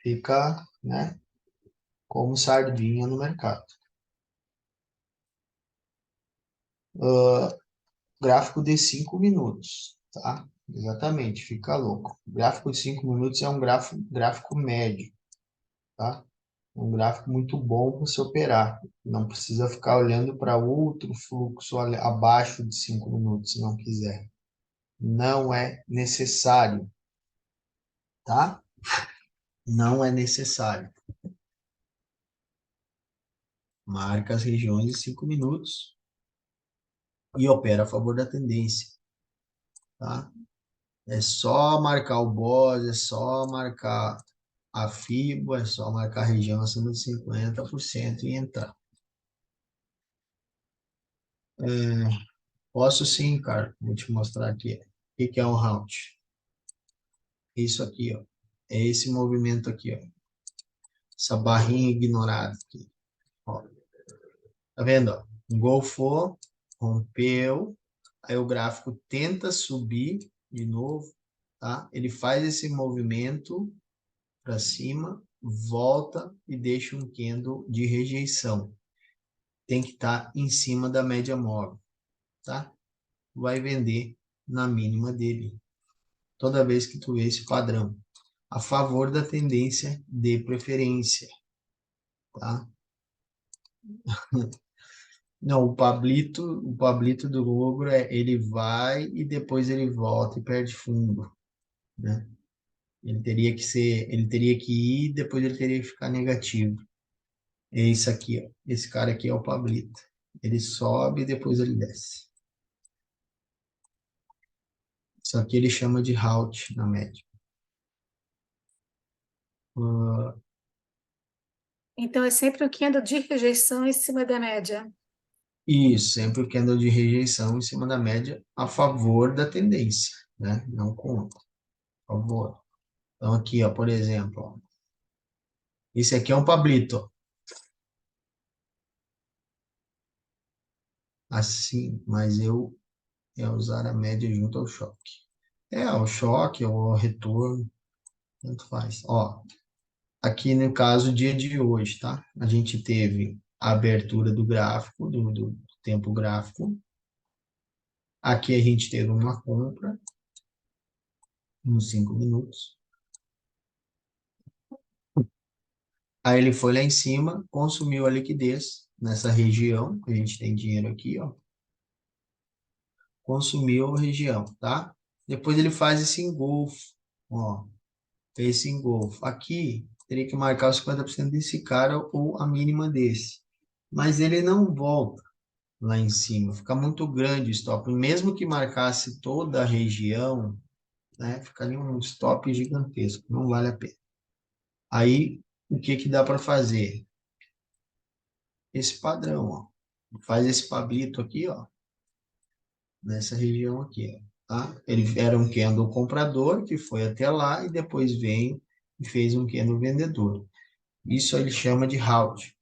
fica, né, como sardinha no mercado. Gráfico de 5 minutos, tá? Exatamente, fica louco. O gráfico de 5 minutos é um gráfico médio, tá? Um gráfico muito bom para você operar. Não precisa ficar olhando para outro fluxo abaixo de 5 minutos, se não quiser. Não é necessário, tá? Não é necessário. Marca as regiões em 5 minutos e opera a favor da tendência, tá? É só marcar o BOS, é só marcar a FIBO, é só marcar a região acima de 50% e entrar. Posso sim, cara. Vou te mostrar aqui. O que é um round? Isso aqui, ó. É esse movimento aqui, ó. Essa barrinha ignorada aqui. Ó. Tá vendo, ó? Engolfou, rompeu, aí o gráfico tenta subir de novo, tá? Ele faz esse movimento para cima, volta e deixa um candle de rejeição. Tem que estar em cima da média móvel, tá? Vai vender na mínima dele. Toda vez que tu vê esse padrão, a favor da tendência de preferência, tá? Não, o Pablito do Logro ele vai e depois ele volta e perde fundo, né? Ele teria que ir, depois ele teria que ficar negativo. É isso aqui, ó. Esse cara aqui é o Pablito. Ele sobe e depois ele desce. Isso aqui ele chama de halt na média. Então, é sempre um candle de rejeição em cima da média. Isso, sempre o candle de rejeição em cima da média a favor da tendência, né? Não contra, a favor. Então aqui, ó, por exemplo, ó, esse aqui é um Pablito, ó. Assim, mas eu ia usar a média junto ao choque. O choque ou o retorno, tanto faz. Ó, aqui no caso, dia de hoje, tá? A gente teve a abertura do gráfico, do tempo gráfico. Aqui a gente teve uma compra, uns 5 minutos. Aí ele foi lá em cima, consumiu a liquidez nessa região, a gente tem dinheiro aqui, ó. Consumiu a região, tá? Depois ele faz esse engolfo, ó. Fez esse engolfo. Aqui, teria que marcar os 50% desse cara ou a mínima desse. Mas ele não volta lá em cima, fica muito grande o stop. Mesmo que marcasse toda a região, né, ficaria um stop gigantesco, não vale a pena. Aí, o que que dá para fazer? Esse padrão, ó. Faz esse pablito aqui, ó, nessa região aqui, ó, tá? Ele era um candle comprador que foi até lá e depois veio e fez um candle vendedor. Isso ele chama de halt.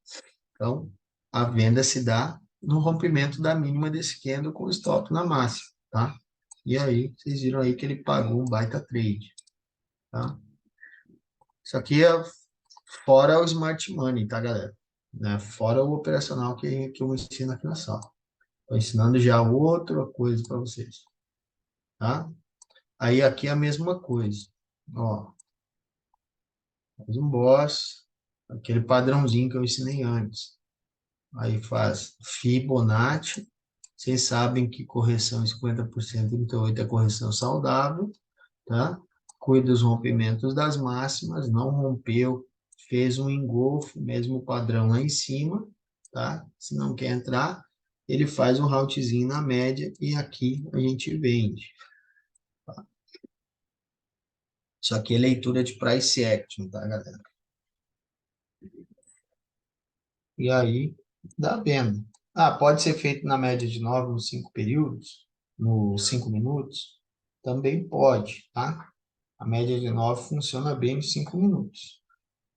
Então, a venda se dá no rompimento da mínima desse candle com stop na máxima, tá? E aí, vocês viram aí que ele pagou um baita trade, tá? Isso aqui é fora o smart money, tá, galera? Né? Fora o operacional que eu ensino aqui na sala. Estou ensinando já outra coisa para vocês, tá? Aí aqui é a mesma coisa, ó. Faz um boss, aquele padrãozinho que eu ensinei antes. Aí faz Fibonacci. Vocês sabem que correção em 50%, 38% é correção saudável, tá? Cuida dos rompimentos das máximas, não rompeu, fez um engolfo, mesmo padrão lá em cima, tá? Se não quer entrar, ele faz um haltzinho na média e aqui a gente vende. Tá? Isso aqui é leitura de price action, tá, galera? E aí, dá venda. Pode ser feito na média de 9 nos 5 períodos, nos 5 minutos? Também pode, tá? A média de 9 funciona bem nos 5 minutos,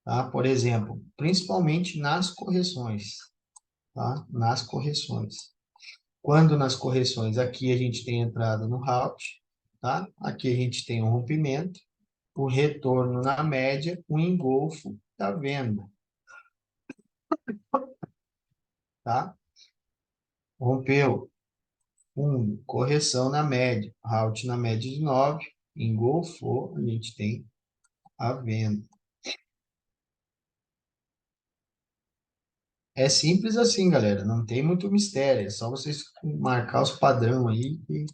tá? Por exemplo, principalmente nas correções, tá? Nas correções. Quando nas correções, aqui a gente tem entrada no halt, tá? Aqui a gente tem um rompimento, o retorno na média, o engolfo da venda, tá? Rompeu, correção na média, halt na média de 9, engolfou, a gente tem a venda. É simples assim, galera, não tem muito mistério, é só vocês marcar os padrão aí e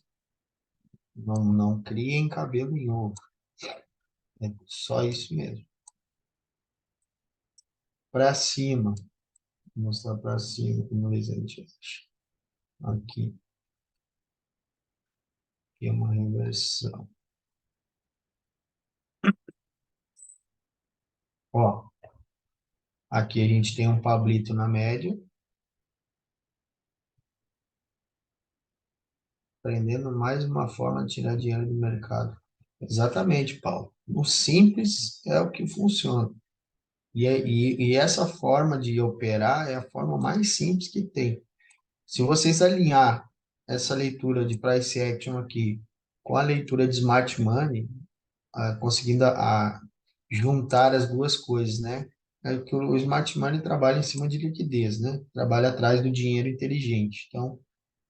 não criem cabelo novo. É só isso mesmo. Para cima. Vou mostrar para cima, como a gente acha. Aqui. Aqui é uma reversão. Ó, aqui a gente tem um Pablito na média. Aprendendo mais uma forma de tirar dinheiro do mercado. Exatamente, Paulo. O simples é o que funciona. E essa forma de operar é a forma mais simples que tem. Se vocês alinhar essa leitura de price action aqui com a leitura de smart money, conseguindo juntar as duas coisas, né? É que o smart money trabalha em cima de liquidez, né? Trabalha atrás do dinheiro inteligente. Então,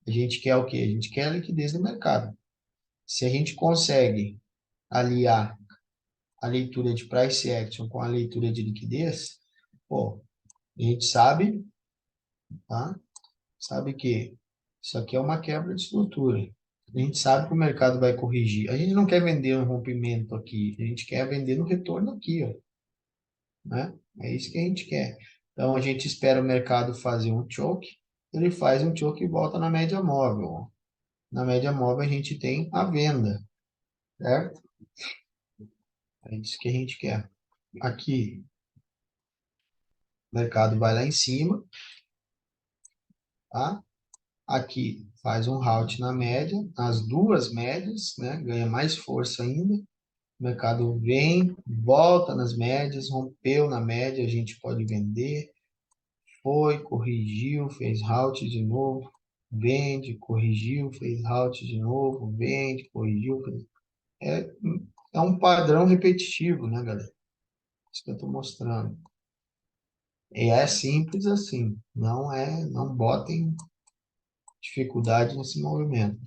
a gente quer o quê? A gente quer a liquidez do mercado. Se a gente consegue aliar a leitura de price action com a leitura de liquidez, pô, a gente sabe, tá? Sabe que isso aqui é uma quebra de estrutura. A gente sabe que o mercado vai corrigir. A gente não quer vender um rompimento aqui, a gente quer vender no retorno aqui, ó, né? É isso que a gente quer. Então, a gente espera o mercado fazer um choke, ele faz um choke e volta na média móvel, ó. Na média móvel, a gente tem a venda, certo? É isso que a gente quer. Aqui, o mercado vai lá em cima, tá? Aqui faz um halt na média, nas duas médias, né? Ganha mais força ainda. O mercado vem, volta nas médias, rompeu na média, a gente pode vender. Foi, corrigiu, fez halt de novo, vende, corrigiu, fez halt de novo, vende, corrigiu. É, é um padrão repetitivo, né, galera? Isso que eu estou mostrando. E é simples assim, não botem dificuldade nesse movimento.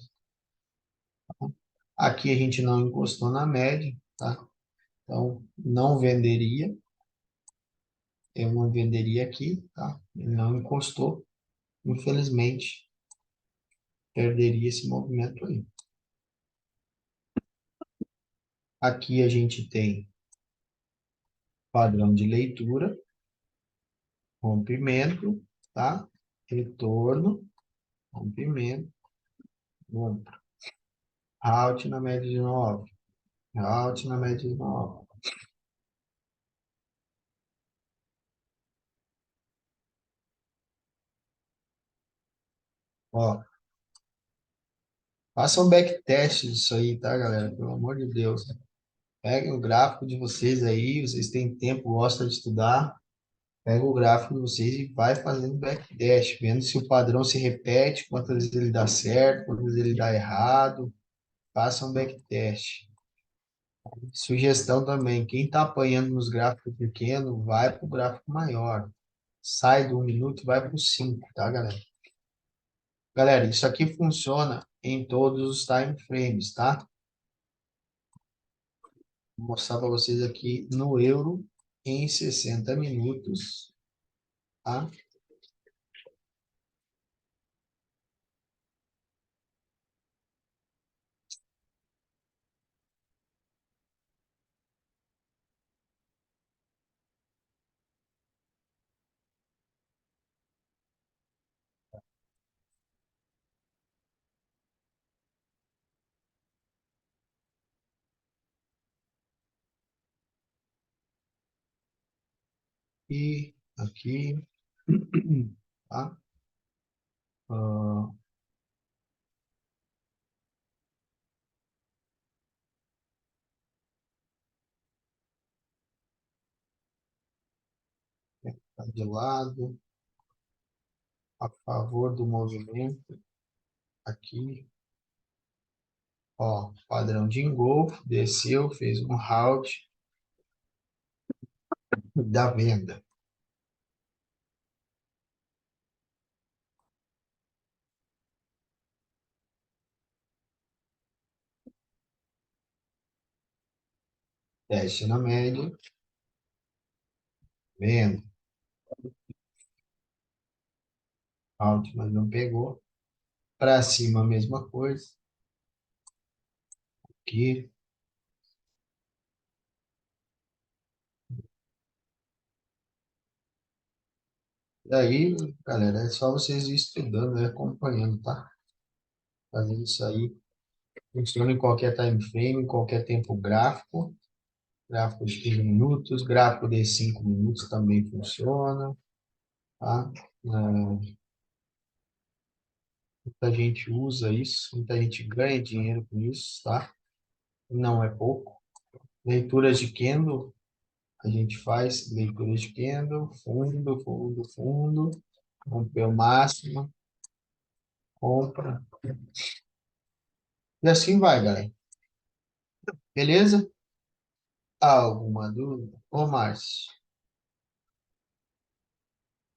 Aqui a gente não encostou na média, tá? Então, não venderia. Eu não venderia aqui, tá? Ele não encostou. Infelizmente, perderia esse movimento aí. Aqui a gente tem padrão de leitura, rompimento, tá? Retorno, rompimento, compra. Halt na média de 9. Halt na média de 9. Ó, faça um backtest disso aí, tá, galera? Pelo amor de Deus. Peguem o gráfico de vocês aí, vocês têm tempo, gostam de estudar. Pega o gráfico de vocês e vai fazendo backtest, vendo se o padrão se repete, quantas vezes ele dá certo, quantas vezes ele dá errado. Faça um backtest. Sugestão também, quem está apanhando nos gráficos pequenos, vai para o gráfico maior. Sai do 1 minuto e vai para o 5, tá, galera? Galera, isso aqui funciona em todos os time frames, tá? Vou mostrar para vocês aqui no euro em 60 minutos, tá? E aqui, tá? Ah, tá de lado, a favor do movimento, aqui, ó, padrão de engolfo, desceu, fez um halt da venda. Teste na média, venda, halt, mas não pegou. Para cima, a mesma coisa, aqui, E aí, galera, é só vocês ir estudando e acompanhando, tá? Fazendo isso aí. Funciona em qualquer time frame, em qualquer tempo gráfico. Gráfico de 15 minutos, gráfico de 5 minutos também funciona, tá? Muita gente usa isso, muita gente ganha dinheiro com isso, tá? Não é pouco. Leituras de candle, a gente faz leituras de candle, fundo, fundo, fundo, rompeu o máximo, compra. E assim vai, galera. Beleza? Alguma dúvida? Ô, Márcio.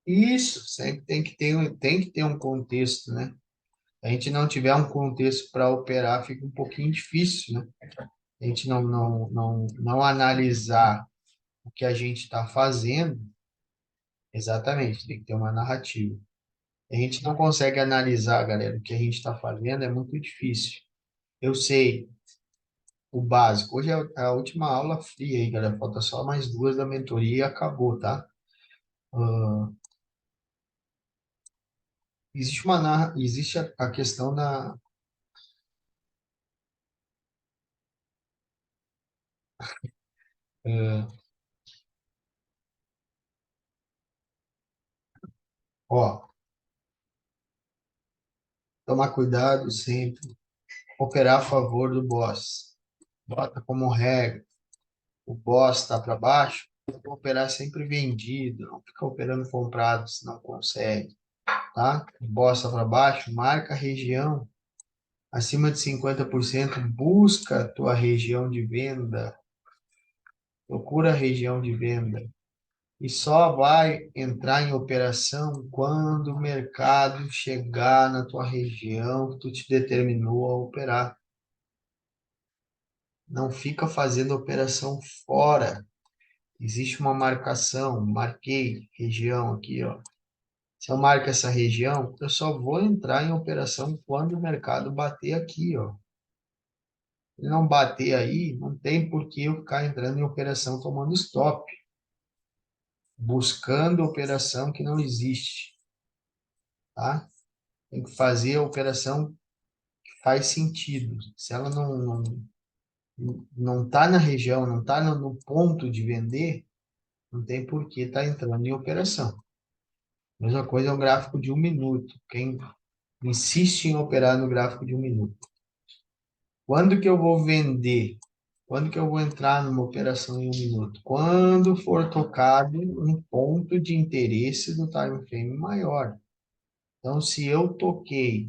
Isso, sempre tem que ter um contexto, né? A gente não tiver um contexto para operar, fica um pouquinho difícil, né? A gente não analisar o que a gente está fazendo, exatamente, tem que ter uma narrativa. A gente não consegue analisar, galera, o que a gente está fazendo, é muito difícil. Eu sei o básico. Hoje é a última aula fria aí, galera. Falta só mais 2 da mentoria e acabou, tá? Existe a questão da... Ó, tomar cuidado sempre. Operar a favor do boss. Bota como regra. O boss está para baixo, vou operar sempre vendido, não fica operando comprado, se não consegue, tá? O boss está para baixo, marca a região, acima de 50%, busca a tua região de venda, procura a região de venda, e só vai entrar em operação quando o mercado chegar na tua região que tu te determinou a operar. Não fica fazendo operação fora. Existe uma marcação, marquei região aqui, ó. Se eu marco essa região, eu só vou entrar em operação quando o mercado bater aqui, ó. Se não bater aí, não tem por que eu ficar entrando em operação tomando stop, buscando operação que não existe, tá? Tem que fazer a operação que faz sentido. Se ela não tá na região, não tá no ponto de vender, não tem por que estar entrando em operação. Mesma coisa é o gráfico de 1 minuto. Quem insiste em operar no gráfico de 1 minuto. Quando que eu vou vender? Quando que eu vou entrar numa operação em 1 minuto? Quando for tocado um ponto de interesse do time frame maior. Então, se eu toquei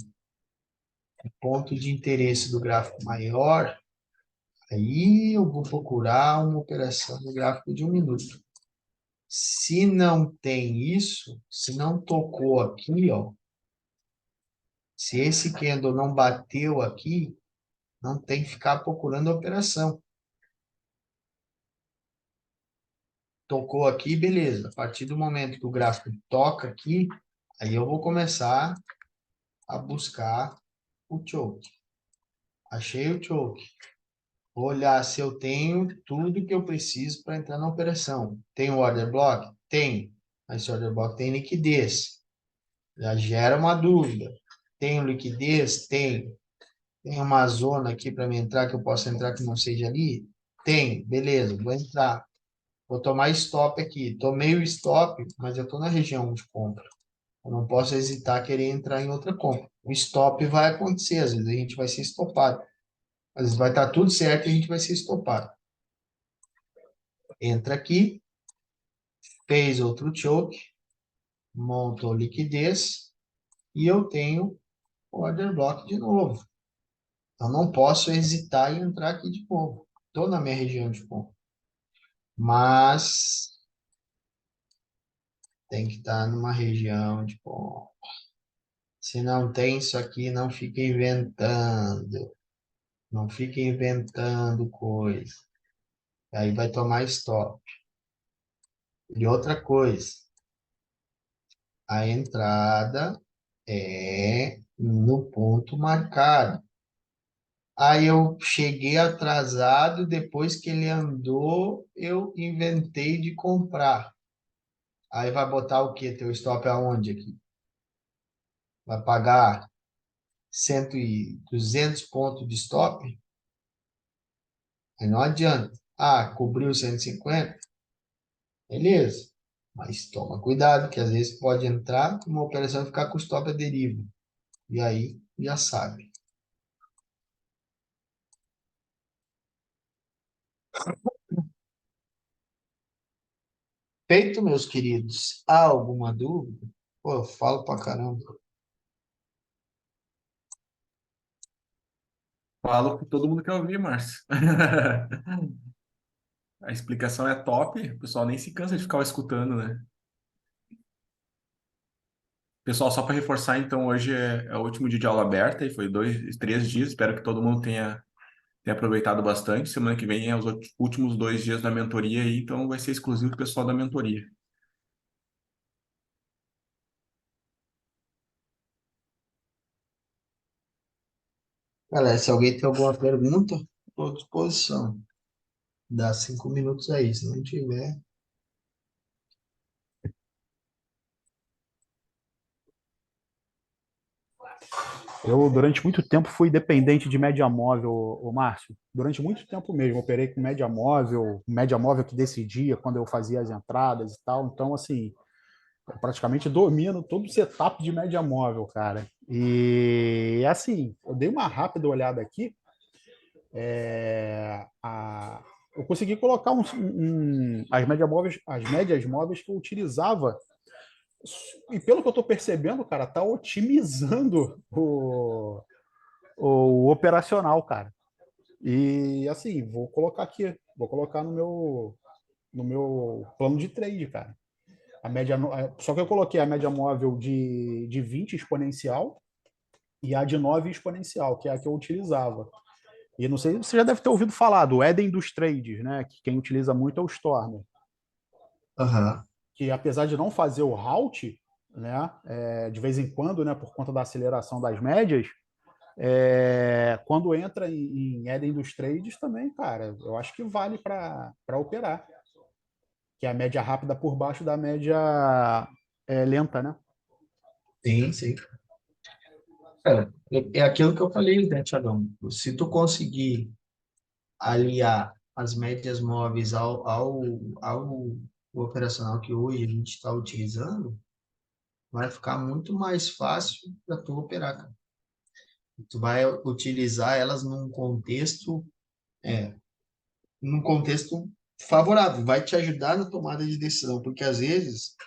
o ponto de interesse do gráfico maior, aí eu vou procurar uma operação no gráfico de 1 minuto. Se não tem isso, se não tocou aqui, ó, se esse candle não bateu aqui, não tem que ficar procurando a operação. Tocou aqui, beleza. A partir do momento que o gráfico toca aqui, aí eu vou começar a buscar o choke. Achei o choke. Vou olhar se eu tenho tudo que eu preciso para entrar na operação. Tem o order block? Tem. Mas esse order block tem liquidez. Já gera uma dúvida. Tenho liquidez? Tem. Tem uma zona aqui para me entrar que eu posso entrar que não seja ali? Tem. Beleza, vou entrar. Vou tomar stop aqui. Tomei o stop, mas eu estou na região de compra. Eu não posso hesitar querer entrar em outra compra. O stop vai acontecer, às vezes a gente vai ser estopado. Às vezes vai estar tudo certo e a gente vai ser estopado. Entra aqui, fez outro choke, montou liquidez e eu tenho o order block de novo. Eu não posso hesitar em entrar aqui de novo. Estou na minha região de compra. Mas tem que estar numa região de compra. Se não tem isso aqui, não fica inventando. Não fica inventando coisa. Aí vai tomar stop. E outra coisa, a entrada é no ponto marcado. Aí eu cheguei atrasado, depois que ele andou, eu inventei de comprar. Aí vai botar o quê? Teu stop aonde aqui? Vai pagar 200 pontos de stop? Aí não adianta. Ah, cobriu 150? Beleza. Mas toma cuidado, que às vezes pode entrar uma operação e ficar com o stop à deriva. E aí, já sabe. Feito, meus queridos. Há alguma dúvida? Pô, eu falo pra caramba. Falo que todo mundo quer ouvir, Márcio. A explicação é top, o pessoal nem se cansa de ficar escutando, né? Pessoal, só para reforçar, então, hoje é o último dia de aula aberta, e foi 3 dias. Espero que todo mundo tenha aproveitado bastante. Semana que vem é os últimos 2 dias da mentoria, aí, então vai ser exclusivo do pessoal da mentoria. Galera, se alguém tem alguma pergunta, estou à disposição. Dá 5 minutos aí, se não tiver. Eu, durante muito tempo, fui dependente de média móvel, o Márcio. Durante muito tempo mesmo, operei com média móvel que decidia quando eu fazia as entradas e tal. Então, assim, eu praticamente domino todo o setup de média móvel, cara. E, assim, eu dei uma rápida olhada aqui. Eu consegui colocar as médias móveis que eu utilizava. E pelo que eu estou percebendo, cara, tá otimizando o operacional, cara. E assim, vou colocar no meu plano de trade, cara. Só que eu coloquei a média móvel de 20 exponencial e a de 9 exponencial, que é a que eu utilizava. E não sei, você já deve ter ouvido falar do Éden dos trades, né? Que quem utiliza muito é o Stormer. Aham. Que apesar de não fazer o halt, né, de vez em quando, né, por conta da aceleração das médias, quando entra em Éden dos trades também, cara, eu acho que vale para operar, que é a média rápida por baixo da média lenta, né? Sim, sim. É aquilo que eu falei, né, Tiagão? Se tu conseguir aliar as médias móveis ao operacional que hoje a gente está utilizando, vai ficar muito mais fácil para tu operar, cara. Tu vai utilizar elas num contexto favorável, vai te ajudar na tomada de decisão, porque às vezes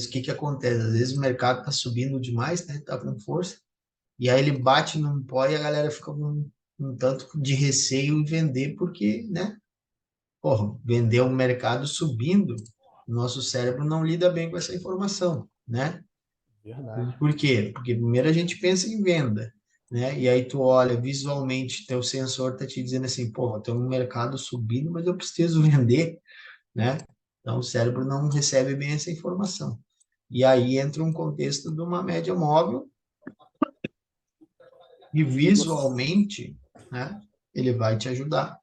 o que que acontece? Às vezes o mercado está subindo demais, né? Tá com força, e aí ele bate num pó e a galera fica com um tanto de receio em vender, porque, né? Porra, vender um mercado subindo, o nosso cérebro não lida bem com essa informação, né? Verdade. Por quê? Porque primeiro a gente pensa em venda, né? E aí tu olha visualmente, teu sensor tá te dizendo assim, porra, tem um mercado subindo, mas eu preciso vender, né? Então o cérebro não recebe bem essa informação. E aí entra um contexto de uma média móvel e visualmente, né? Ele vai te ajudar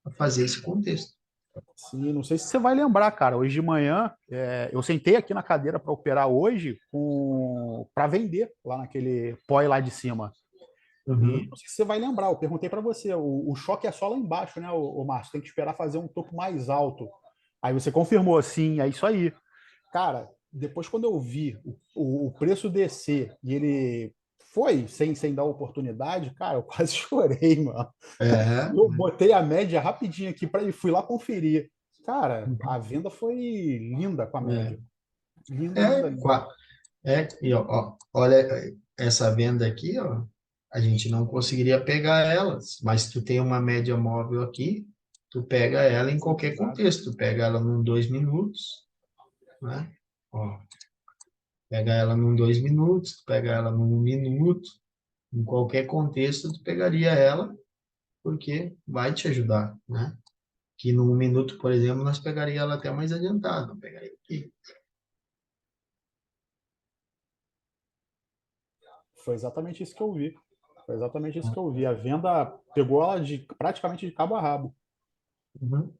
a fazer esse contexto. Sim, não sei se você vai lembrar, cara. Hoje de manhã, eu sentei aqui na cadeira para operar hoje para vender lá naquele pó lá de cima. E Uhum. não sei se você vai lembrar, eu perguntei para você, o choque é só lá embaixo, né, o Márcio? Tem que esperar fazer um topo mais alto. Aí você confirmou, sim, é isso aí. Cara, depois quando eu vi o preço descer e ele foi sem dar oportunidade, cara, eu quase chorei, mano. É, Eu botei a média rapidinho aqui para e fui lá conferir. Cara, a venda foi linda com a média. Linda, linda, linda. qua- e ó, olha essa venda aqui, ó, a gente não conseguiria pegar elas, mas tu tem uma média móvel aqui, tu pega ela em qualquer contexto, tu pega ela num 2 minutos, né? Ó, pega ela num 2 minutos, tu pega ela num 1 minuto, em qualquer contexto tu pegaria ela, porque vai te ajudar, né? Que no 1 minuto, por exemplo, nós pegaria ela até mais adiantado, pegaria aqui. Foi exatamente isso que eu vi. Foi exatamente isso que eu vi. A venda pegou ela praticamente de cabo a rabo. Uhum.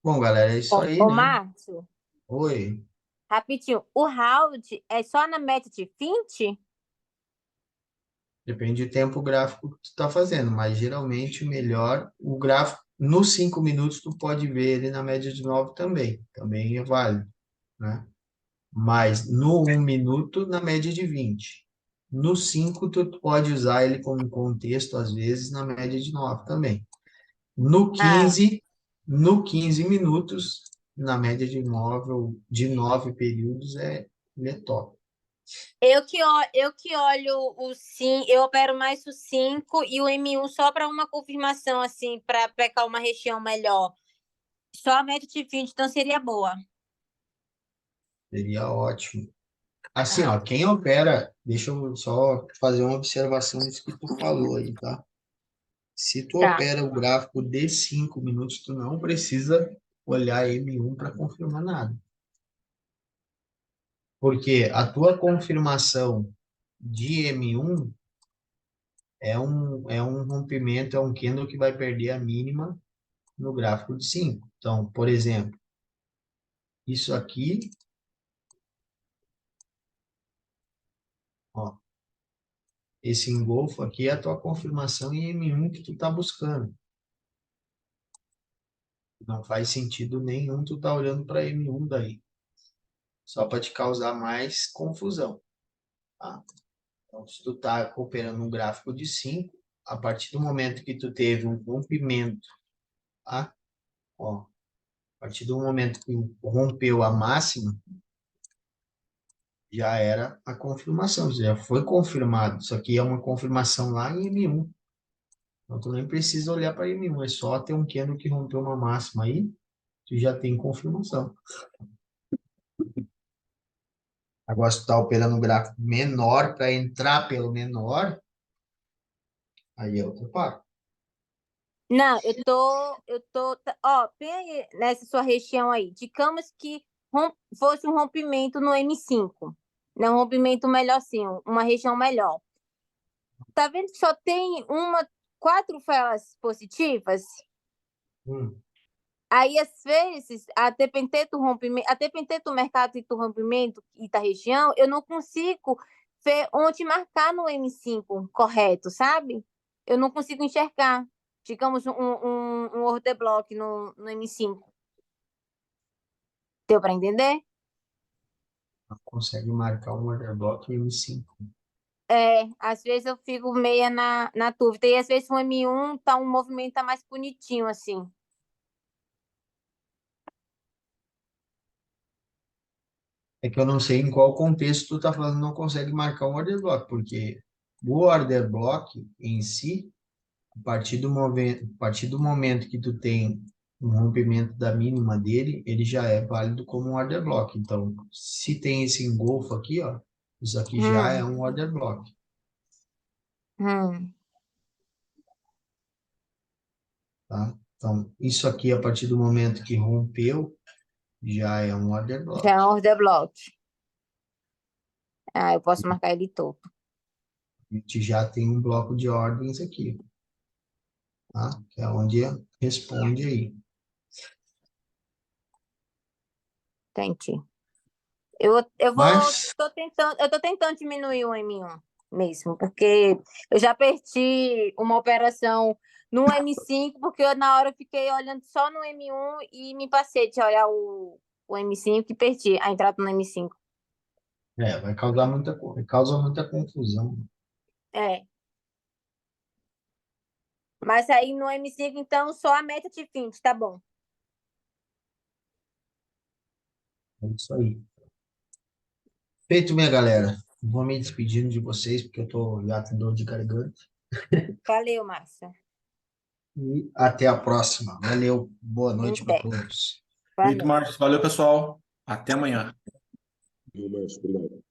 Bom, galera, é isso Ô, aí, ô, né? Márcio, Oi. rapidinho. O round é só na média de 20? Depende do tempo gráfico que tu está fazendo, mas geralmente o melhor, o gráfico, nos 5 minutos, tu pode ver ele na média de 9 também. Também é válido, né? Mas no 1 minuto, na média de 20. No 5 tu pode usar ele como contexto, às vezes, na média de 9 também. No Ah, 15, no 15 minutos, na média de 9 períodos, ele é top. eu que olho o sim, eu opero mais o 5 e o M1 só para uma confirmação, assim, para pegar uma região melhor. Só a média de 20, então seria boa. Seria ótimo. Assim, Ah, ó, quem opera, deixa eu só fazer uma observação nisso que tu falou aí, tá? Se tu tá. opera o gráfico de 5 minutos, tu não precisa olhar M1 para confirmar nada. Porque a tua confirmação de M1 é um rompimento, é um candle que vai perder a mínima no gráfico de 5. Então, por exemplo, isso aqui, ó, esse engolfo aqui é a tua confirmação em M1 que tu tá buscando. Não faz sentido nenhum tu tá olhando para M1 daí. Só para te causar mais confusão, tá? Então, se tu tá operando um gráfico de 5, a partir do momento que tu teve um rompimento, tá? Ó, a partir do momento que rompeu a máxima, já era a confirmação, já foi confirmado. Isso aqui é uma confirmação lá em M1. Então, tu nem precisa olhar para M1, é só ter um candle que rompeu uma máxima aí, tu já tem confirmação. Agora, se tu tá operando um gráfico menor para entrar pelo menor, aí é outro papo. Não, ó, bem aí nessa sua região aí. Digamos que fosse um rompimento no M5, né? Um rompimento melhor, sim, uma região melhor. Tá vendo que só tem quatro velas positivas? Hum, Aí, às vezes, a depender do rompimento, a depender do mercado e do rompimento e da região, eu não consigo ver onde marcar no M5 correto, sabe? Eu não consigo enxergar, digamos, um order block no M5. Deu para entender? consegue marcar um order block em M5. É, às vezes eu fico meia na dúvida. E às vezes o M1 tá um movimento tá mais bonitinho, assim. É que eu não sei em qual contexto tu tá falando não consegue marcar um order block, porque o order block em si, a partir do momento que tu tem um rompimento da mínima dele, ele já é válido como um order block. Então, se tem esse engolfo aqui, ó, isso aqui já é Hum, um order block, hum. tá? Então, isso aqui, a partir do momento que rompeu, já é um order Já block. é um order block. Ah, eu posso marcar ele todo. A gente já tem um bloco de ordens aqui, tá? Que é onde responde aí. Entendi. Eu Mas, tô tentando diminuir o M1 mesmo, porque eu já perdi uma operação no M5, porque eu, na hora eu fiquei olhando só no M1 e me passei de olhar o M5 e perdi a entrada no M5. vai causar causa muita confusão. É, mas aí no M5, então, só a meta de 20, tá bom. É isso aí. Feito, minha galera. Vou me despedindo de vocês, porque eu tô já com dor de garganta. Valeu, Márcia. E até a próxima. Valeu. Boa noite para Até. todos. Boa Feito, noite. Marcos. Valeu, pessoal. Até amanhã. Viu, Márcio? Obrigado.